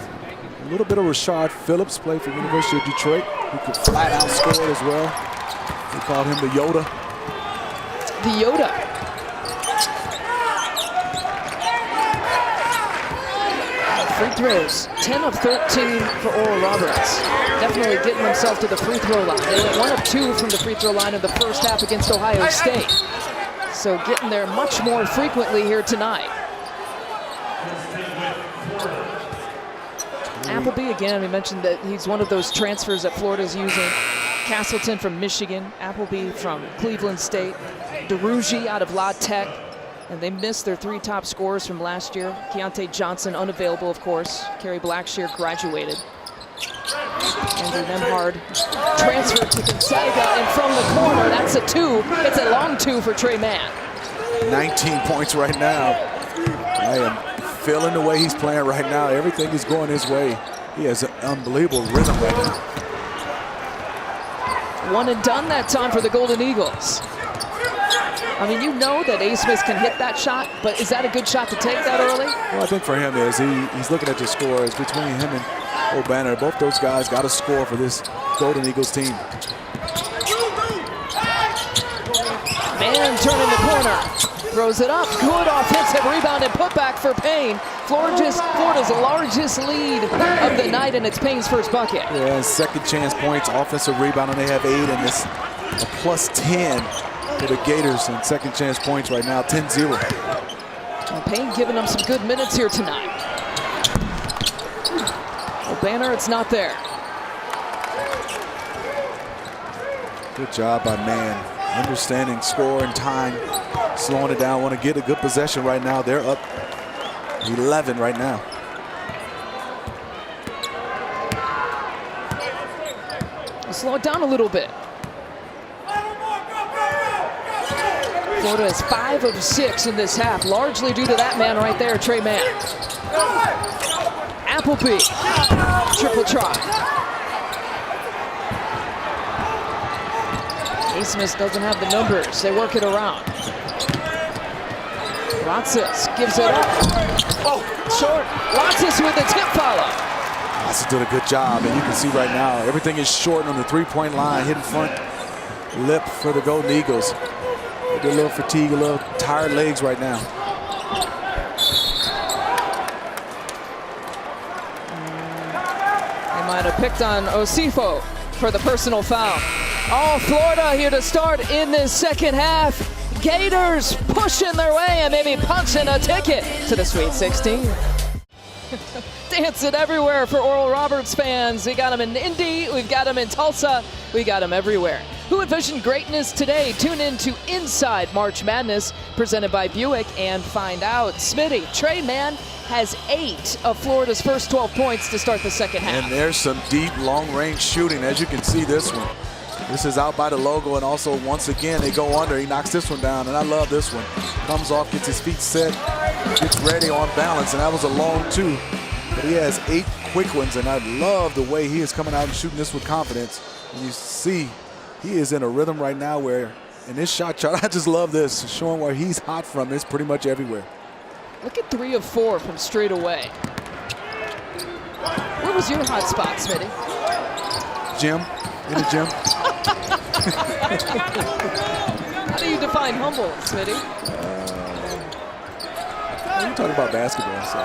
S2: A little bit of Rashard Phillips. Played for the University of Detroit. Who could flat out score as well. They called him the Yoda.
S1: The Yoda. Free throws, 10 of 13 for Oral Roberts. Definitely getting themselves to the free throw line. They went 1 of 2 from the free throw line in the first half against Ohio State. So getting there much more frequently here tonight. Appleby, again, we mentioned that he's one of those transfers that Florida's using. Castleton from Michigan, Appleby from Cleveland State, DeRougy out of La Tech. And they missed their 3 top scorers from last year. Keontae Johnson unavailable, of course. Kerry Blackshear graduated. Andrew Nemhard transferred to Gonzaga, and from the corner, that's a 2. It's a long 2 for Trey Mann.
S2: 19 points right now. I am feeling the way he's playing right now. Everything is going his way. He has an unbelievable rhythm right now.
S1: 1 and done that time for the Golden Eagles. I mean, you know that A. Smith can hit that shot, but is that a good shot to take that early?
S2: Well, I think for him is he's looking at the scores between him and Obanor. Both those guys got to score for this Golden Eagles team.
S1: Mann turning the corner, throws it up, good offensive rebound and putback for Payne. Florida's largest lead of the night, and it's Payne's first bucket.
S2: Yeah, second chance points, offensive rebound, and they have 8, and this a plus 10 for the Gators and second chance points right now, 10-0.
S1: Well, Payne giving them some good minutes here tonight. Obanor, it's not there.
S2: Good job by Mann. Understanding score and time, slowing it down. Want to get a good possession right now. They're up 11 right now.
S1: Slow it down a little bit. Florida is 5 of 6 in this half, largely due to that man right there, Trey Mann. Appleby, triple try. A-Smith doesn't have the numbers. They work it around. Rotzis gives it up. Oh, short. Rotzis with a tip follow.
S2: Rotzis did a good job, and you can see right now everything is short on the three-point line, hitting front lip for the Golden Eagles. They're a little fatigued, a little tired legs right now.
S1: They might have picked on Osifo for the personal foul. Oh, Florida here to start in this second half. Gators pushing their way and maybe punching a ticket to the Sweet 16. Dancing everywhere for Oral Roberts fans. We got them in Indy, we've got them in Tulsa, we got them everywhere. Who envisioned greatness today? Tune in to Inside March Madness, presented by Buick, and find out. Smitty, Trey Mann has 8 of Florida's first 12 points to start the second half.
S2: And there's some deep, long-range shooting, as you can see this one. This is out by the logo, and also, once again, they go under. He knocks this one down, and I love this one. Comes off, gets his feet set, gets ready on balance, and that was a long 2. But he has 8 quick ones, and I love the way he is coming out and shooting this with confidence. And you see he is in a rhythm right now where, in this shot chart, I just love this, showing where he's hot from. It's pretty much everywhere.
S1: Look at 3 of 4 from straight away. Where was your hot spot, Smitty?
S2: Gym, in the gym.
S1: How do you define humble, Smitty?
S2: We're talking about basketball, so.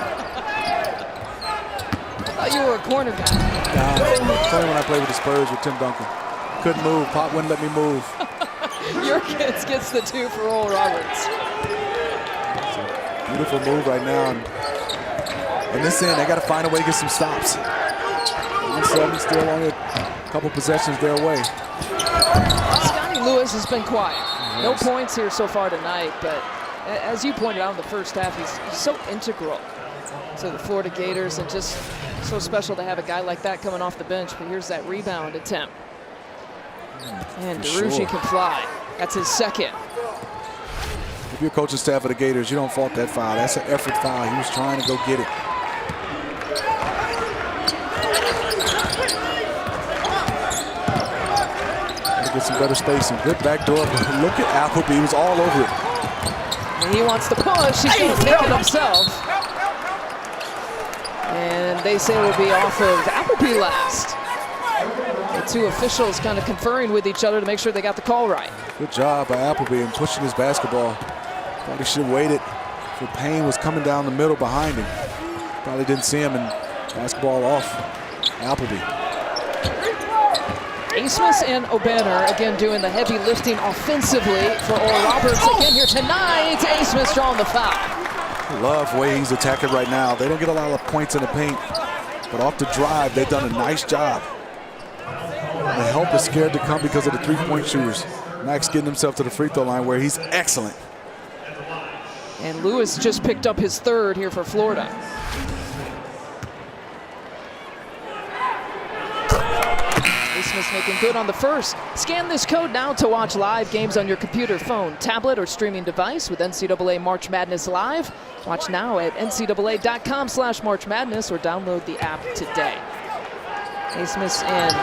S1: I thought you were a corner guy.
S2: Nah, playing when I played with the Spurs with Tim Duncan. Couldn't move. Pop wouldn't let me move.
S1: Jurgens gets the 2 for Oral Roberts.
S2: It's a beautiful move right now. And this end, they got to find a way to get some stops. 7 still only a couple possessions their way.
S1: Scotty Lewis has been quiet. No points here so far tonight, but as you pointed out in the first half, he's so integral to the Florida Gators, and just so special to have a guy like that coming off the bench. But here's that rebound attempt. And DeRougy can fly. That's his second.
S2: If you're coaching staff of the Gators, you don't fault that foul. That's an effort foul. He was trying to go get it. Get some better spacing. Good backdoor. Look at Appleby. He was all over it.
S1: And he wants to push. He's going to take it himself. And they say it will be off of Appleby last. The 2 officials kind of conferring with each other to make sure they got the call right.
S2: Good job by Appleby in pushing his basketball. Thought he should have waited for Payne was coming down the middle behind him. Probably didn't see him, and basketball off Appleby.
S1: Abmas and Obanor again doing the heavy lifting offensively for Oral Roberts again here tonight. Abmas drawing the foul.
S2: I love the way he's attacking right now. They don't get a lot of points in the paint, but off the drive, they've done a nice job. The help is scared to come because of the three-point shooters. Max getting himself to the free throw line where he's excellent.
S1: And Lewis just picked up his third here for Florida. Abmas making good on the first. Scan this code now to watch live games on your computer, phone, tablet, or streaming device with NCAA March Madness Live. Watch now at ncaa.com/March Madness or download the app today. Abmas and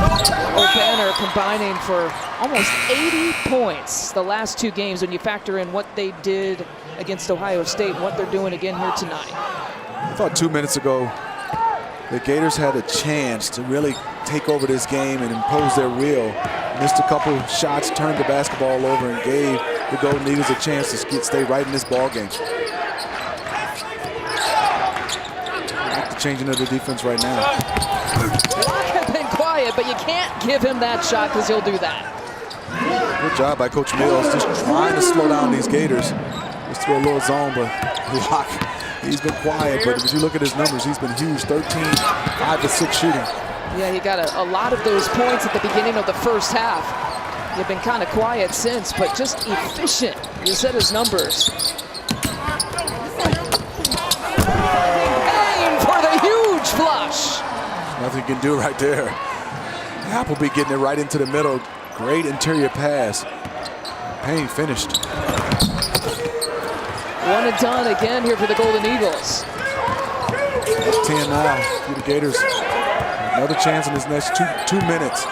S1: Obanor combining for almost 80 points the last two games when you factor in what they did against Ohio State and what they're doing again here tonight.
S2: I thought 2 minutes ago the Gators had a chance to really take over this game and impose their will. Missed a couple shots, turned the basketball over, and gave the Golden Eagles a chance to stay right in this ball game. I like the changing of the defense right now.
S1: Have been quiet, but you can't give him that shot because he'll do that.
S2: Good job by Coach Mills, just trying to slow down these Gators. Just throw a little zone, but Locke, he's been quiet, but if you look at his numbers, he's been huge, 13, 5 to 6 shooting.
S1: Yeah, he got a lot of those points at the beginning of the first half. He's been kind of quiet since, but just efficient. You said his numbers. Aim for the huge flush.
S2: Nothing you can do right there. Appleby getting it right into the middle. Great interior pass. Payne finished.
S1: One and done again here for the Golden Eagles.
S2: That's 10 now for the Gators. Another chance in this next two minutes.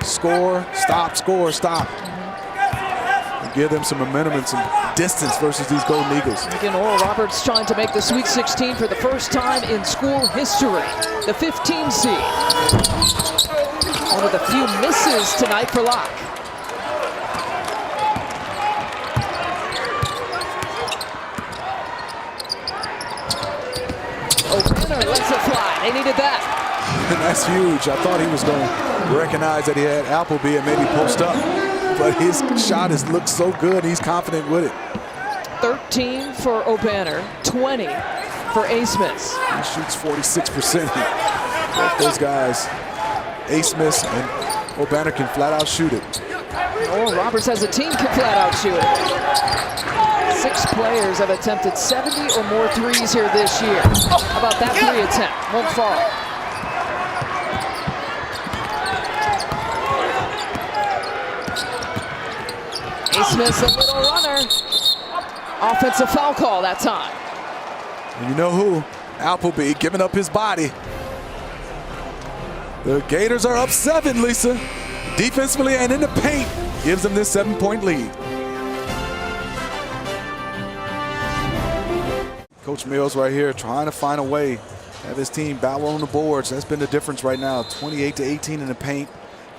S2: Score, stop, score, stop. And give them some momentum and some distance versus these Golden Eagles.
S1: Again, Oral Roberts trying to make the Sweet 16 for the first time in school history. The 15 seed. One of the few misses tonight for Locke. Obanor lets it fly. They needed that.
S2: And that's huge. I thought he was going to recognize that he had Appleby and maybe post up. But his shot has looked so good. He's confident with it.
S1: 13 for Obanor, 20 for Abmas.
S2: He shoots 46%. Both those guys, Abmas and Obanor, can flat out shoot it.
S1: Oral Roberts has a team can flat out shoot it. 6 players have attempted 70 or more threes here this year. How about that three attempt? Won't fall. Abmas, a little runner. Offensive foul call that time.
S2: And you know who? Appleby giving up his body. The Gators are up 7, Lisa. Defensively and in the paint. Gives them this 7-point lead. Coach Mills right here trying to find a way. Have his team battle on the boards. That's been the difference right now. 28-18 in the paint.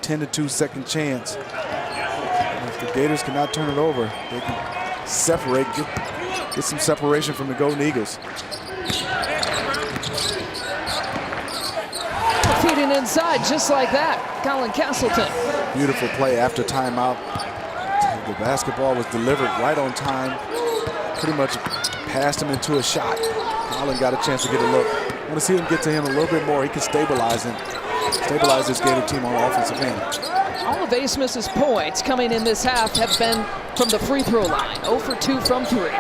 S2: 10-2 second chance. And if the Gators cannot turn it over, they can separate, get some separation from the Golden Eagles.
S1: Feeding inside just like that. Colin Castleton.
S2: Beautiful play after timeout. The basketball was delivered right on time. Pretty much passed him into a shot. Colin got a chance to get a look. I want to see him get to him a little bit more. He can stabilize him. Stabilize this Gator team on the offensive end.
S1: All of Abmas's points coming in this half have been from the free throw line. 0 for 2 from 3.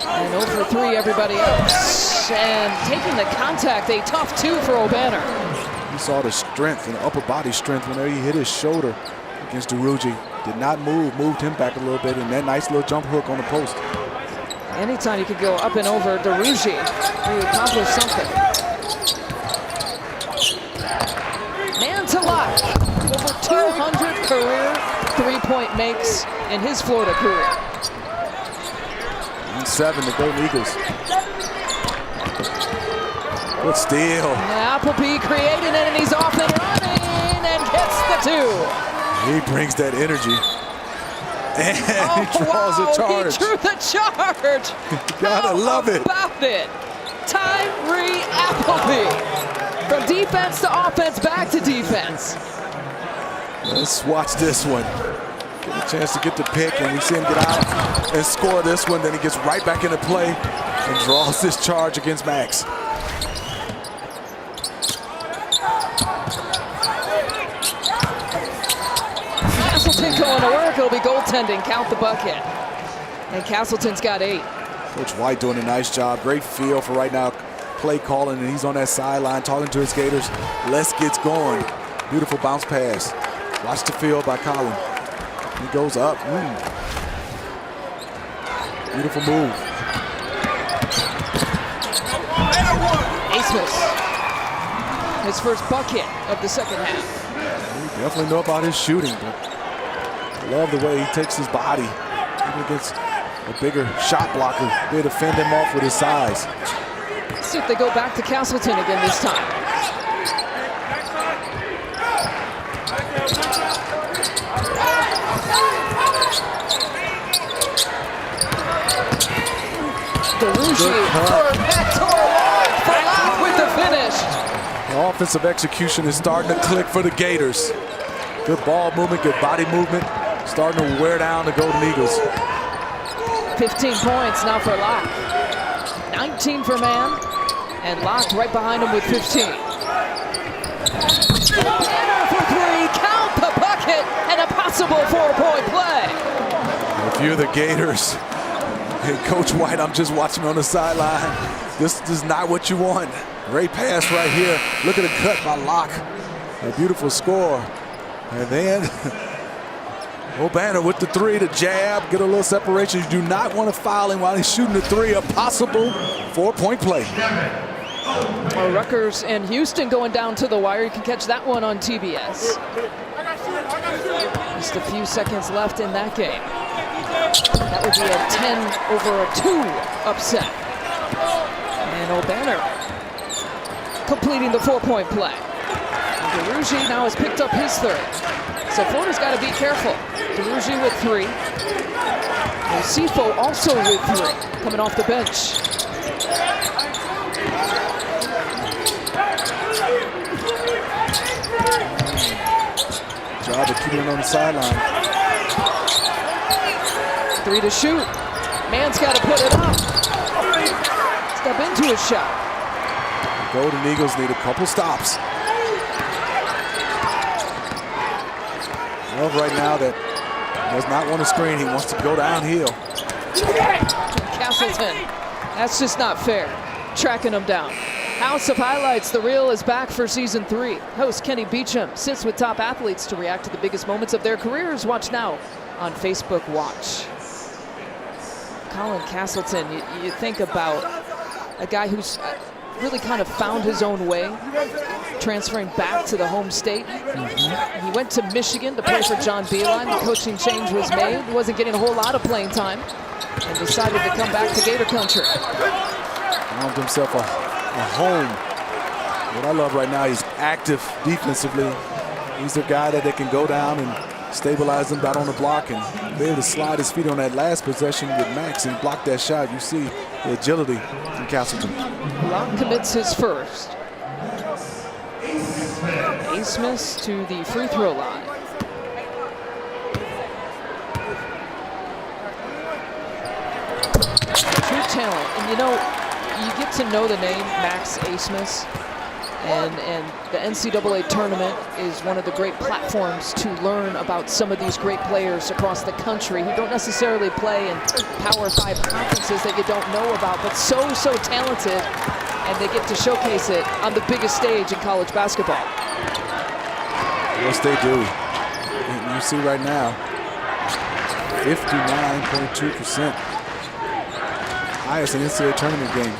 S1: And 0 for 3 everybody else. And taking the contact, a tough 2 for Obanor.
S2: You saw the strength and upper body strength whenever he hit his shoulder against Derugi. Did not move, moved him back a little bit, and that nice little jump hook on the post.
S1: Anytime you could go up and over Derugi, you accomplish something. Man to Locke. Over 200 career three-point makes in his Florida career.
S2: 7, the Golden Eagles. Good steal.
S1: Appleby creating it, and he's off and running and gets the 2.
S2: He brings that energy. And he draws a charge.
S1: He drew the charge.
S2: Gotta love it.
S1: How about it? Tyree Appleby. From defense to offense, back to defense.
S2: Let's watch this one. Get a chance to get the pick, and we see him get out and score this one. Then he gets right back into play and draws this charge against Max.
S1: Castleton going to work. It'll be goaltending. Count the bucket. And Castleton's got 8.
S2: Coach White doing a nice job. Great feel for right now. Play calling, and he's on that sideline talking to his Gators. Les gets going. Beautiful bounce pass. Watch the field by Colin. He goes up. Beautiful move.
S1: Asmus. His first bucket of the second half.
S2: We definitely know about his shooting, but I love the way he takes his body. Even against a bigger shot blocker, they defend him off with his size.
S1: Let's see if they go back to Castleton again this time. Farlock with the finish.
S2: The offensive execution is starting to click for the Gators. Good ball movement, good body movement. Starting to wear down the Golden Eagles.
S1: 15 points now for Locke. 19 for Mann. And Locke right behind him with 15. Banner for 3. Count the bucket and a possible 4-point play.
S2: If you're the Gators, and Coach White, I'm just watching on the sideline. This is not what you want. Great pass right here. Look at the cut by Locke. A beautiful score. And then Obanor with the 3, the jab, get a little separation. You do not want to foul him while he's shooting the 3. A possible 4-point play.
S1: Well, Rutgers and Houston going down to the wire. You can catch that one on TBS. Just a few seconds left in that game. That would be a 10-over-2 upset. And Obanor completing the 4-point play. DeRougie now has picked up his 3rd. So Florida's got to be careful. DeRougie with 3. Osifo also with 3, coming off the bench.
S2: Job of keeping him on the sideline.
S1: 3 to shoot. Mann's got to put it up. Step into his shot.
S2: The Golden Eagles need a couple stops. Love right now that does not want to screen. He wants to go downhill.
S1: Castleton. That's just not fair. Tracking him down. House of Highlights, The Reel is back for season 3. Host Kenny Beecham sits with top athletes to react to the biggest moments of their careers. Watch now on Facebook Watch. Colin Castleton, you think about a guy who's really kind of found his own way, transferring back to the home state. He went to Michigan to play for John Beilein. The coaching change was made. He wasn't getting a whole lot of playing time and decided to come back to Gator Country.
S2: Found himself a home. What I love right now, he's active defensively. He's a guy that they can go down and stabilize him out on the block and be able to slide his feet on that last possession with Max and block that shot. You see the agility from Castleton.
S1: Locke commits his first. Asmus to the free throw line. True talent. And you know, you get to know the name Max Asmus. And the NCAA tournament is one of the great platforms to learn about some of these great players across the country who don't necessarily play in Power 5 conferences that you don't know about, but so talented, and they get to showcase it on the biggest stage in college basketball.
S2: Yes, they do. And you see right now, 59.2%. Highest in NCAA tournament game.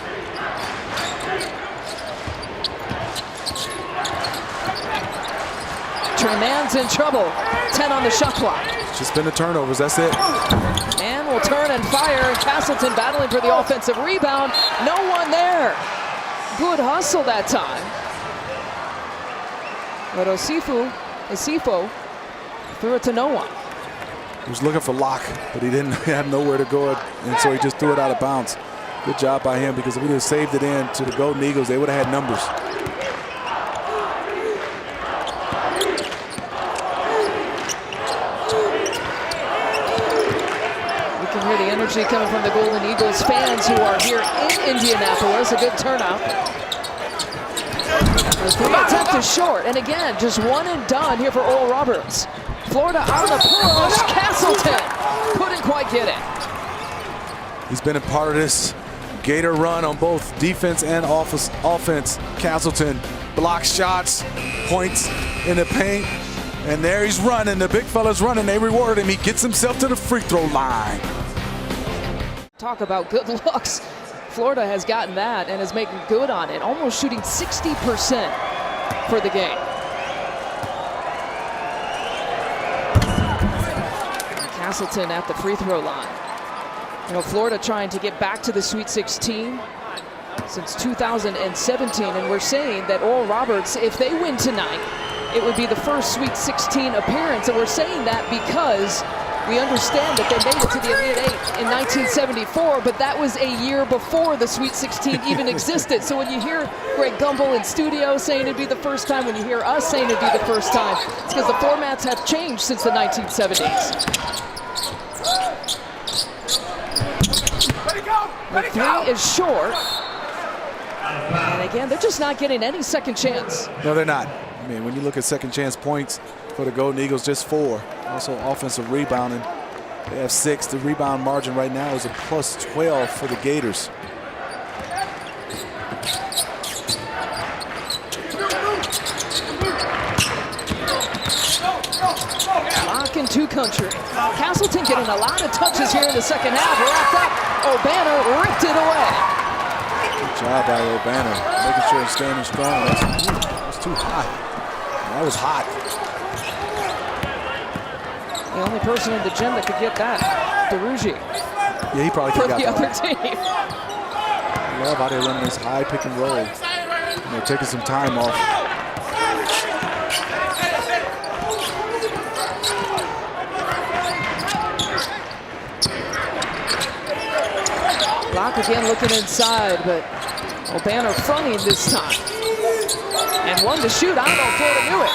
S1: Trey Mann's in trouble. 10 on the shot clock.
S2: Just been the turnovers, that's it.
S1: Mann will turn and fire. Castleton battling for the offensive rebound. No one there. Good hustle that time. But Osifo threw it to no one.
S2: He was looking for Locke, but he didn't have nowhere to go, and so he just threw it out of bounds. Good job by him, because if he would have saved it in to the Golden Eagles, they would have had numbers.
S1: You can hear the energy coming from the Golden Eagles fans who are here in Indianapolis. A good turnout. The three attempt is short, and again, just one and done here for Oral Roberts. Florida on the push. Castleton couldn't quite get it.
S2: He's been a part of this Gator run on both defense and offense. Castleton blocks shots, points in the paint, and there he's running. The big fella's running. They reward him. He gets himself to the free throw line.
S1: Talk about good looks. Florida has gotten that and is making good on it, almost shooting 60% for the game. And Castleton at the free throw line. You know, Florida trying to get back to the Sweet 16 since 2017, and we're saying that Oral Roberts, if they win tonight, it would be the first Sweet 16 appearance, and we're saying that because we understand that they made it to the Elite Eight in 1974, but that was a year before the Sweet 16 even existed. So when you hear Greg Gumbel in studio saying it'd be the first time, when you hear us saying it'd be the first time, it's because the formats have changed since the 1970s. The three is short. And again, they're just not getting any second chance.
S2: No, they're not. I mean, when you look at second chance points for the Golden Eagles, just 4. Also offensive rebounding. They have 6. The rebound margin right now is a plus 12 for the Gators.
S1: Lock in two country. Castleton getting a lot of touches here in the second half. Wrapped up. Obanor ripped it away.
S2: Good job by Obanor, making sure he's standing strong. That's too hot. That was hot.
S1: The only person in the gym that could get that, DeRougie.
S2: Yeah, he probably could have got
S1: the other team.
S2: I love how they're running this high pick and roll. And they're taking some time off.
S1: Locke again looking inside, but Obanor fronting this time. And one to shoot. I don't know if Florida knew it.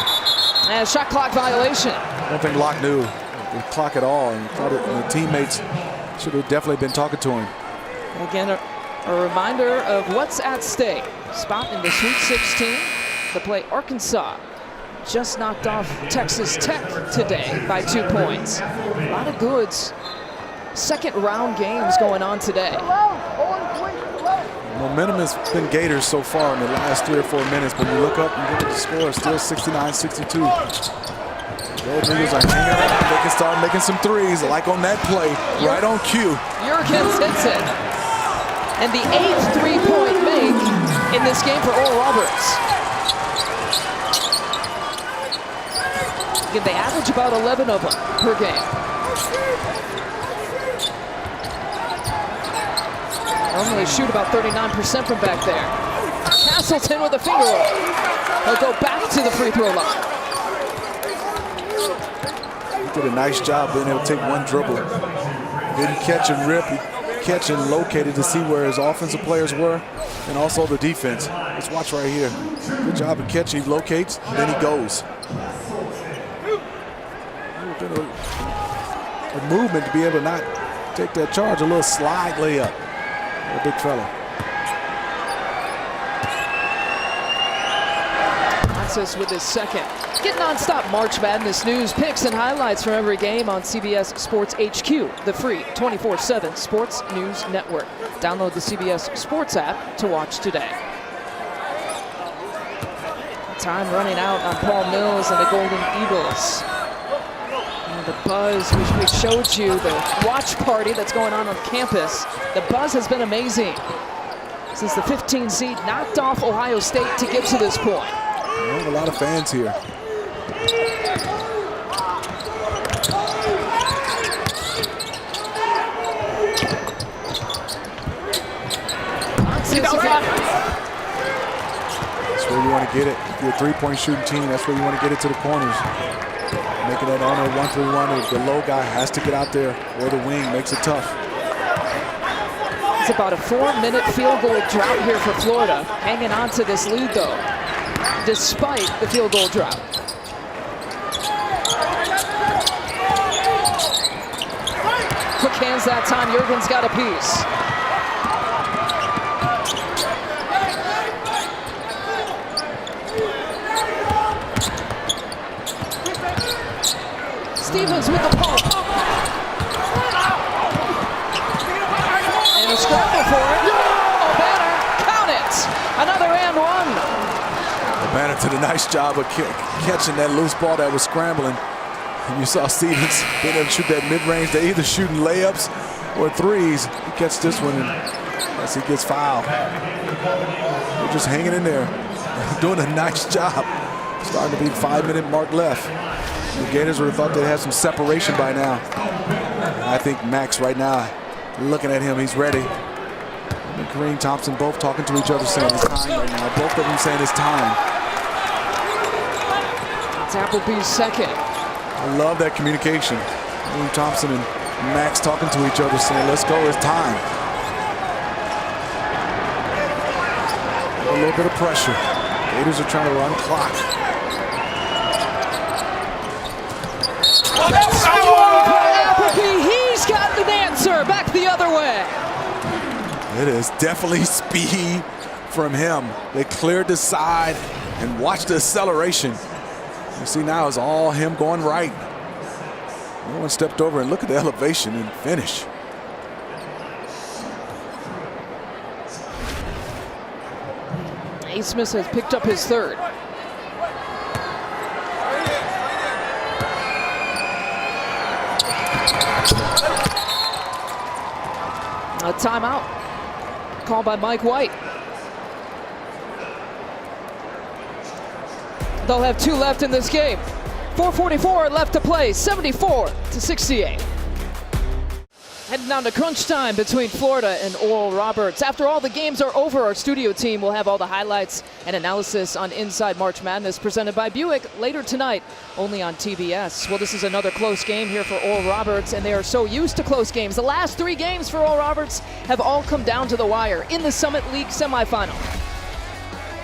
S1: And shot clock violation.
S2: I don't think Locke knew the clock at all, and thought it, and the teammates should have definitely been talking to him.
S1: Again, a reminder of what's at stake. Spot in the Sweet 16 to play Arkansas. Just knocked off Texas Tech today by 2 points. A lot of goods. Second round games going on today.
S2: Momentum has been Gators so far in the last 3 or 4 minutes, but you look up and look at the score, still 69-62. Golden Eagles are hanging around. They can start making some threes, like on that play, right on cue.
S1: Jurgens hits it. And the 8th three-point make in this game for Oral Roberts. Again, they average about 11 of them per game. Normally shoot about 39% from back there. Castleton with a finger roll. He'll go back to the free throw line.
S2: He did a nice job being able to take one dribble. Didn't catch and rip. He catch and located to see where his offensive players were, and also the defense. Let's watch right here. Good job of catching. He locates, and then he goes. A movement to be able to not take that charge. A little slide layup. A big fella.
S1: Access with his second. Get non-stop March Madness news, picks, and highlights from every game on CBS Sports HQ, the free 24/7 Sports News Network. Download the CBS Sports app to watch today. Time running out on Paul Mills and the Golden Eagles. And the buzz, we showed you the watch party that's going on campus. The buzz has been amazing since the 15 seed knocked off Ohio State to get to this point.
S2: We have a lot of fans here. That's where you want to get it. If you're a three-point shooting team, that's where you want to get it to the corners. Making that on a 1-3-1, the low guy has to get out there, or the wing makes it tough.
S1: It's about a 4-minute field goal drought here for Florida. Hanging on to this lead, though, despite the field goal drought. Quick hands that time. Jurgens got a piece. Stevens with the pump. And a scramble for it. Obanor, count it. Another and one.
S2: Obanor did a nice job of catching that loose ball that was scrambling. And you saw Stevens being able to shoot that mid-range. They're either shooting layups or threes. He gets this one as he gets fouled. They're just hanging in there, doing a nice job. Starting to be 5-minute mark left. The Gators would have thought they had some separation by now. I think Max right now, looking at him, he's ready. And Karine, Thompson both talking to each other saying it's time right now. Both of them saying it's time.
S1: It's Appleby's second.
S2: I love that communication. Karine, Thompson and Max talking to each other saying, let's go, it's time. A little bit of pressure. Gators are trying to run clock.
S1: Appleby, he's got an answer. Back the other way.
S2: It is definitely speed from him. They cleared the side and watch the acceleration. You see now it's all him going right. No one stepped over, and look at the elevation and finish.
S1: Smith has picked up his third. A timeout called by Mike White. They'll have 2 left in this game. 4:44 left to play, 74-68. Heading down to crunch time between Florida and Oral Roberts. After all the games are over, our studio team will have all the highlights and analysis on Inside March Madness presented by Buick later tonight, only on TBS. Well, this is another close game here for Oral Roberts, and they are so used to close games. The last 3 games for Oral Roberts have all come down to the wire in the Summit League semifinal.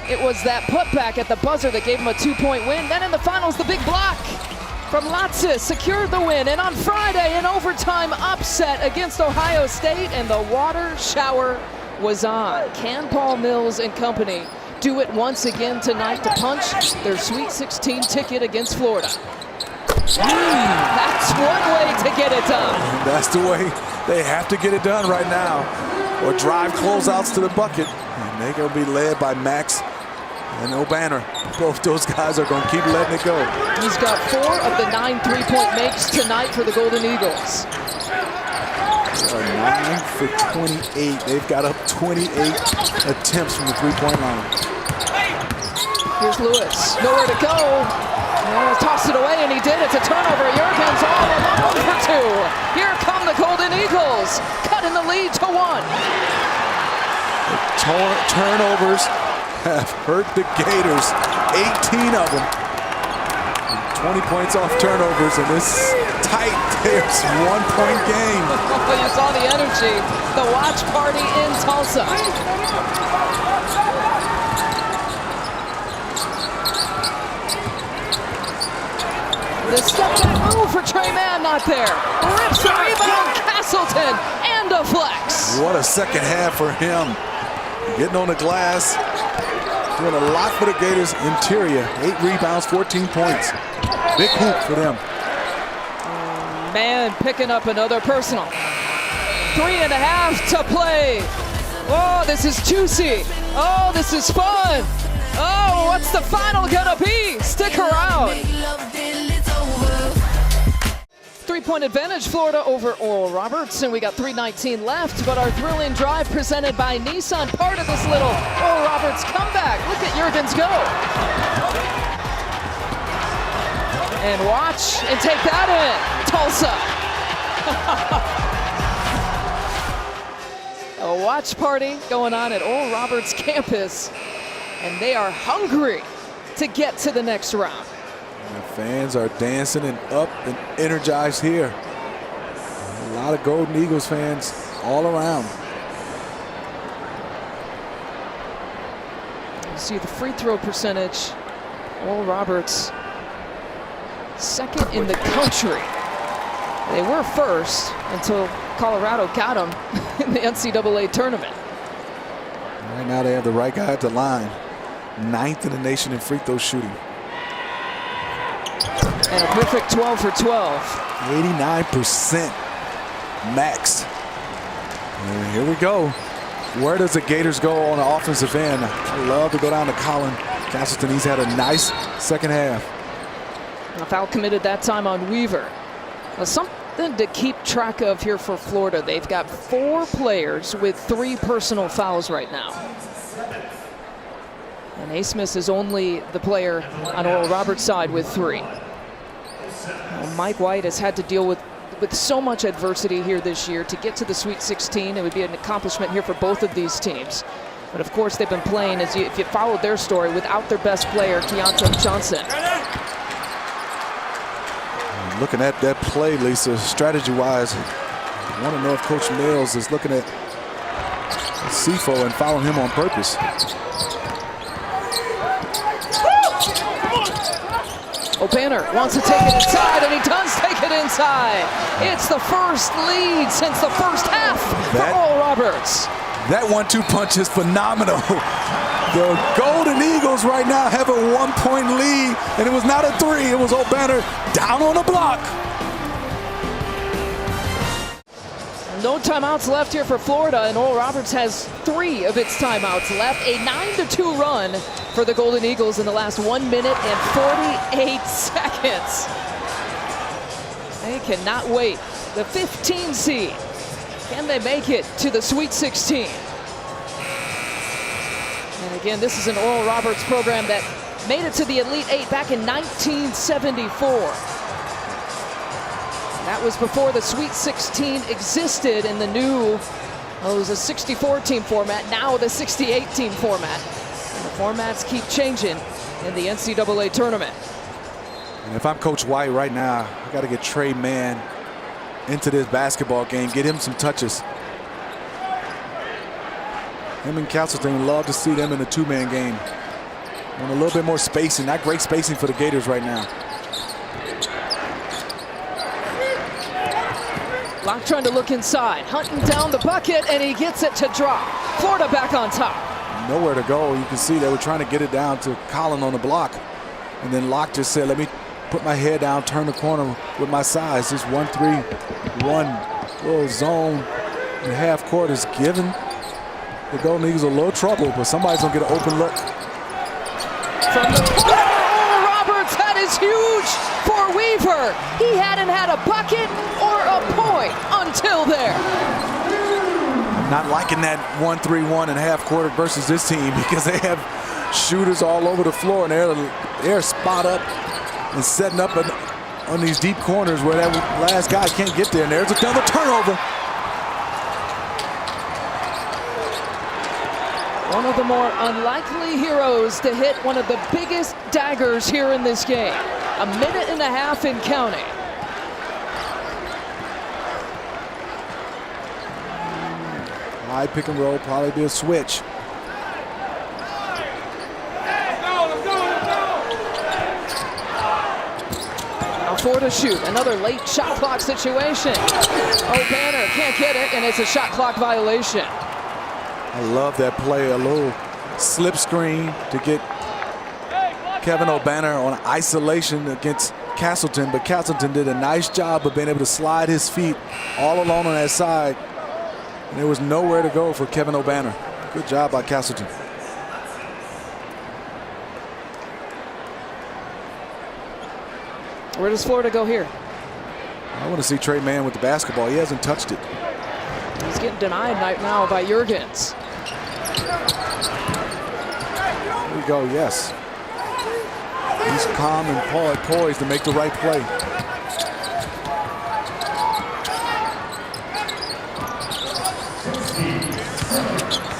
S1: It was that putback at the buzzer that gave them a 2-point win. Then in the finals, the big block from Latsis secured the win, and on Friday, an overtime upset against Ohio State, and the water shower was on. Can Paul Mills and company do it once again tonight to punch their Sweet 16 ticket against Florida? That's one way to get it done.
S2: That's the way they have to get it done right now, or drive closeouts to the bucket. And they're going to be led by Max and Obanor. Both those guys are going to keep letting it go.
S1: He's got 4 of the 9 3-point makes tonight for the Golden Eagles.
S2: They are 9 for 28. They've got up 28 attempts from the 3-point line.
S1: Here's Lewis, nowhere to go. Tossed it away, and he did. It's a turnover. Jurgens all alone for 2. Here come the Golden Eagles, cutting the lead to 1.
S2: The turnovers have hurt the Gators, 18 of them. 20 points off turnovers, and this tight, there's 1-point game.
S1: You saw the energy, the watch party in Tulsa. The step back move for Trey Mann, not there. Rips the rebound, Castleton, and a flex.
S2: What a second half for him. Getting on the glass. Doing a lot for the Gators interior. 8 rebounds, 14 points. Big hoop for them.
S1: Mann picking up another personal. 3.5 to play. Oh, this is juicy. Oh, this is fun. Oh, what's the final gonna be? Stick around. 3-point advantage, Florida over Oral Roberts, and we got 3:19 left, but our thrilling drive presented by Nissan, part of this little Oral Roberts comeback. Look at Jurgens go. And watch and take that in, Tulsa. A watch party going on at Oral Roberts campus, and they are hungry to get to the next round.
S2: The fans are dancing and up and energized here. A lot of Golden Eagles fans all around.
S1: see the free throw percentage. Oral Roberts, second in the country. They were first until Colorado got them in the NCAA tournament.
S2: Right now they have the right guy at the line. 9th in the nation in free throw shooting.
S1: And a perfect 12 for 12.
S2: 89% max. And here we go. Where does the Gators go on the offensive end? I love to go down to Colin Castleton. He's had a nice second half.
S1: A foul committed that time on Weaver. Now, something to keep track of here for Florida. They've got 4 players with 3 personal fouls right now. And Asmus is only the player on Oral Roberts' side with 3. Well, Mike White has had to deal with so much adversity here this year to get to the Sweet 16. It would be an accomplishment here for both of these teams. But of course, they've been playing, if you followed their story, without their best player, Keontae Johnson.
S2: Looking at that play, Lisa, strategy-wise, I want to know if Coach Mills is looking at Sifo and following him on purpose.
S1: Obanor wants to take it inside, and he does take it inside. It's the first lead since the first half for Oral Roberts.
S2: That 1-2 punch is phenomenal. The Golden Eagles right now have a 1-point lead, and it was not a 3. It was Obanor down on the block.
S1: No timeouts left here for Florida, and Oral Roberts has 3 of its timeouts left. A 9-2 run for the Golden Eagles in the last 1 minute and 48 seconds. They cannot wait. The 15 seed. Can they make it to the Sweet 16? And again, this is an Oral Roberts program that made it to the Elite 8 back in 1974. That was before the Sweet 16 existed in the new, it was a 64-team format, now the 68-team format. And the formats keep changing in the NCAA tournament.
S2: And if I'm Coach White right now, I got to get Trey Mann into this basketball game, get him some touches. Him and Castleton, love to see them in a 2-man game. Want a little bit more spacing, not great spacing for the Gators right now.
S1: Locke trying to look inside, hunting down the bucket, and he gets it to drop. Florida back on top.
S2: Nowhere to go. You can see they were trying to get it down to Colin on the block. And then Locke just said, let me put my head down, turn the corner with my size. This 1-3-1 little zone in half court is giving the Golden Eagles a little trouble, but somebody's going to get an open look.
S1: From the corner, Oral Roberts, that is huge for Weaver. He hadn't had a bucket or a point until there.
S2: Not liking that 1-3-1 in half court versus this team because they have shooters all over the floor, and they're spot up and setting up on these deep corners where that last guy can't get there. And there's another turnover.
S1: One of the more unlikely heroes to hit one of the biggest daggers here in this game. 1.5 minutes and counting.
S2: High pick and roll, probably be a switch.
S1: Now 4 to shoot. Another late shot clock situation. Obanor can't get it, and it's a shot clock violation.
S2: I love that play, a little slip screen to get Kevin Obanor on isolation against Castleton, but Castleton did a nice job of being able to slide his feet all alone on that side. And there was nowhere to go for Kevin Obanor. Good job by Castleton.
S1: Where does Florida go here?
S2: I want to see Trey Mann with the basketball. He hasn't touched it.
S1: He's getting denied right now by Jurgens.
S2: Here we go, yes. He's calm and poised to make the right play.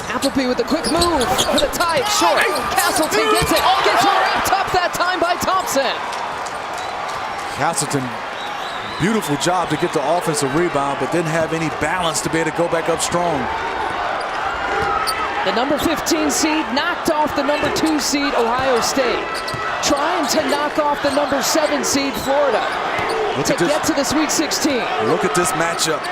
S1: Appleby with a quick move for the tie. It's short. Castleton gets it. Gets wrapped up that time by Thompson.
S2: Castleton, beautiful job to get the offensive rebound, but didn't have any balance to be able to go back up strong.
S1: The number 15 seed knocked off the number 2 seed, Ohio State. Trying to knock off the number 7 seed, Florida, to get to the Sweet 16.
S2: Look at this matchup.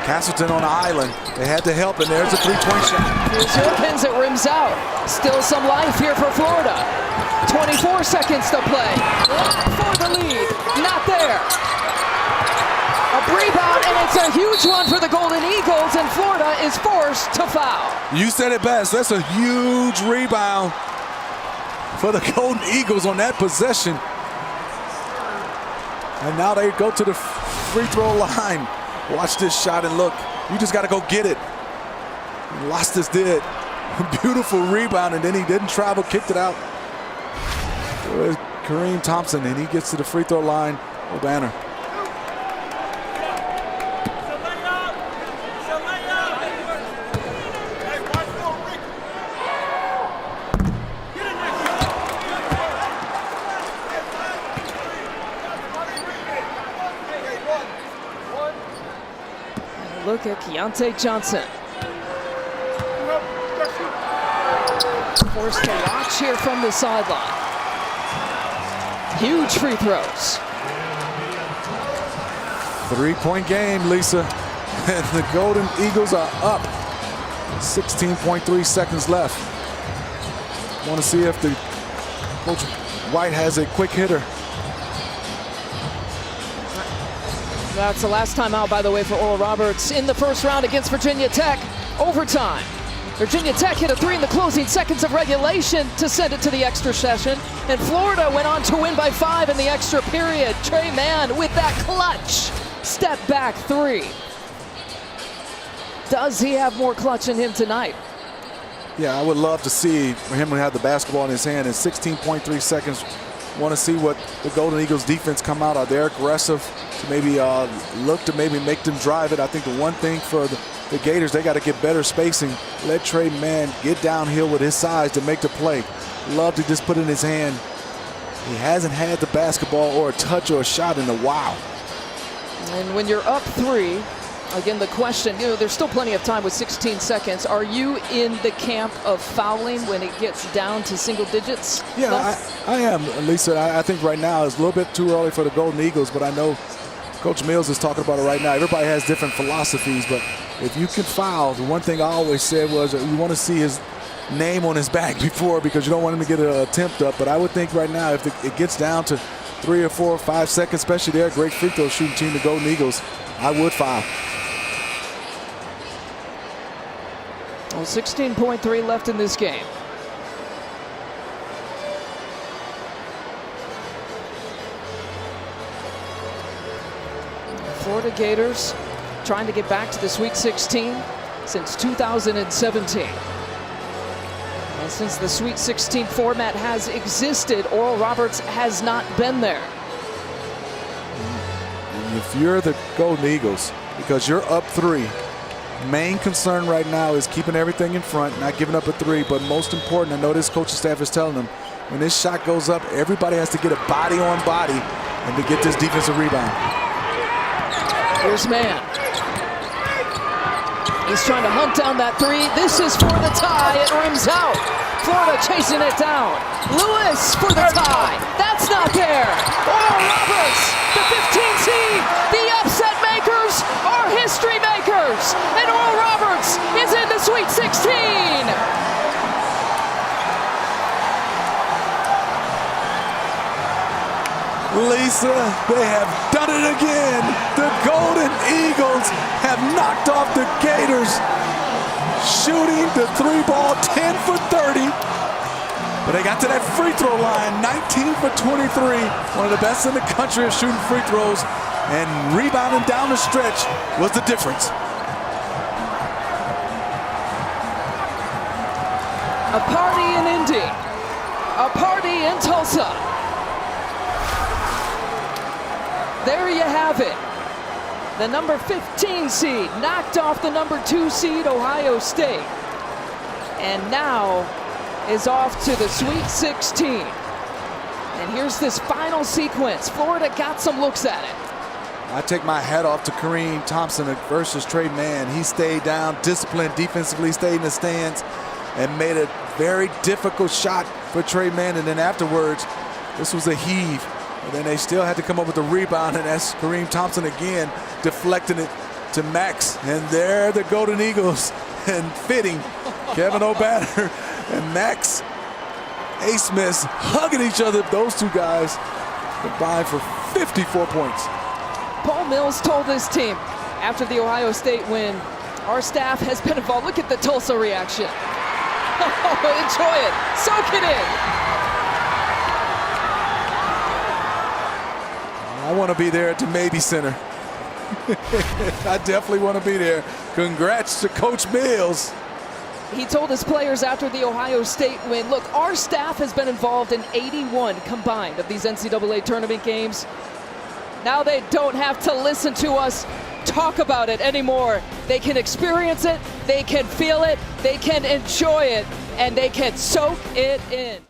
S2: Castleton on the island. They had to help, and there's a three-point shot.
S1: Here's Hurricanes, it rims out. Still some life here for Florida. 24 seconds to play. For the lead. Not there. A rebound, and it's a huge one for the Golden Eagles, and Florida is forced to foul.
S2: You said it best. That's a huge rebound for the Golden Eagles on that possession. And now they go to the free throw line. Watch this shot and look. You just got to go get it. Lostis did. Beautiful rebound, and then he didn't travel, kicked it out. There's Karine Thompson, and he gets to the free throw line. Obanor.
S1: Look at Keontae Johnson. Forced to watch here from the sideline. Huge free throws.
S2: 3-point game, Lisa. And the Golden Eagles are up. 16.3 seconds left. Want to see if the Coach White has a quick hitter.
S1: That's the last time out, by the way, for Oral Roberts in the first round against Virginia Tech. Overtime. Virginia Tech hit a 3 in the closing seconds of regulation to send it to the extra session. And Florida went on to win by 5 in the extra period. Trey Mann with that clutch step back 3. Does he have more clutch in him tonight?
S2: Yeah, I would love to see for him to have the basketball in his hand in 16.3 seconds. Want to see what the Golden Eagles defense come out. Are they aggressive to maybe look to maybe make them drive it? I think the one thing for the Gators, they got to get better spacing. Let Trey Mann get downhill with his size to make the play. Love to just put it in his hand. He hasn't had the basketball or a touch or a shot in a while.
S1: And when you're up 3, again, the question, there's still plenty of time with 16 seconds. Are you in the camp of fouling when it gets down to single digits?
S2: Yeah, I am, Lisa. I think right now it's a little bit too early for the Golden Eagles, but I know Coach Mills is talking about it right now. Everybody has different philosophies, but if you can foul, the one thing I always said was you want to see his name on his back before, because you don't want him to get an attempt up. But I would think right now if it gets down to 3 or 4 or 5 seconds, especially they're a great free throw shooting team, the Golden Eagles, I would foul.
S1: Well, 16.3 left in this game. Florida Gators trying to get back to the Sweet 16 since 2017. And since the Sweet 16 format has existed, Oral Roberts has not been there.
S2: If you're the Golden Eagles, because you're up 3, main concern right now is keeping everything in front, not giving up a 3, but most important, I know this coaching staff is telling them, when this shot goes up, everybody has to get a body on body and to get this defensive rebound.
S1: Here's Mann. He's trying to hunt down that 3. This is for the tie. It rims out. Florida chasing it down. Lewis for the tie. That's not there. Oral Roberts, the 15 seed. The upset makers are history makers. And Oral Roberts is in the Sweet 16.
S2: Lisa, they have done it again. The Golden Eagles have knocked off the Gators, shooting the 3 ball 10 for 30. But they got to that free throw line, 19 for 23. One of the best in the country at shooting free throws, and rebounding down the stretch was the difference.
S1: A party in Indy, a party in Tulsa. There you have it. The number 15 seed knocked off the number 2 seed, Ohio State. And now is off to the Sweet 16. And here's this final sequence. Florida got some looks at it.
S2: I take my hat off to Karine Thompson versus Trey Mann. He stayed down, disciplined, defensively stayed in the stands, and made a very difficult shot for Trey Mann. And then afterwards, this was a heave. And then they still had to come up with a rebound, and that's Karine Thompson again deflecting it to Max. And there the Golden Eagles, and fitting, Kevin Obanor and Max A-Smith hugging each other. Those two guys combined for 54 points.
S1: Paul Mills told his team after the Ohio State win, our staff has been involved. Look at the Tulsa reaction. Enjoy it. Soak it in.
S2: I want to be there at the Maybe Center. I definitely want to be there. Congrats to Coach Mills.
S1: He told his players after the Ohio State win, look, our staff has been involved in 81 combined of these NCAA tournament games. Now they don't have to listen to us talk about it anymore. They can experience it, they can feel it, they can enjoy it, and they can soak it in.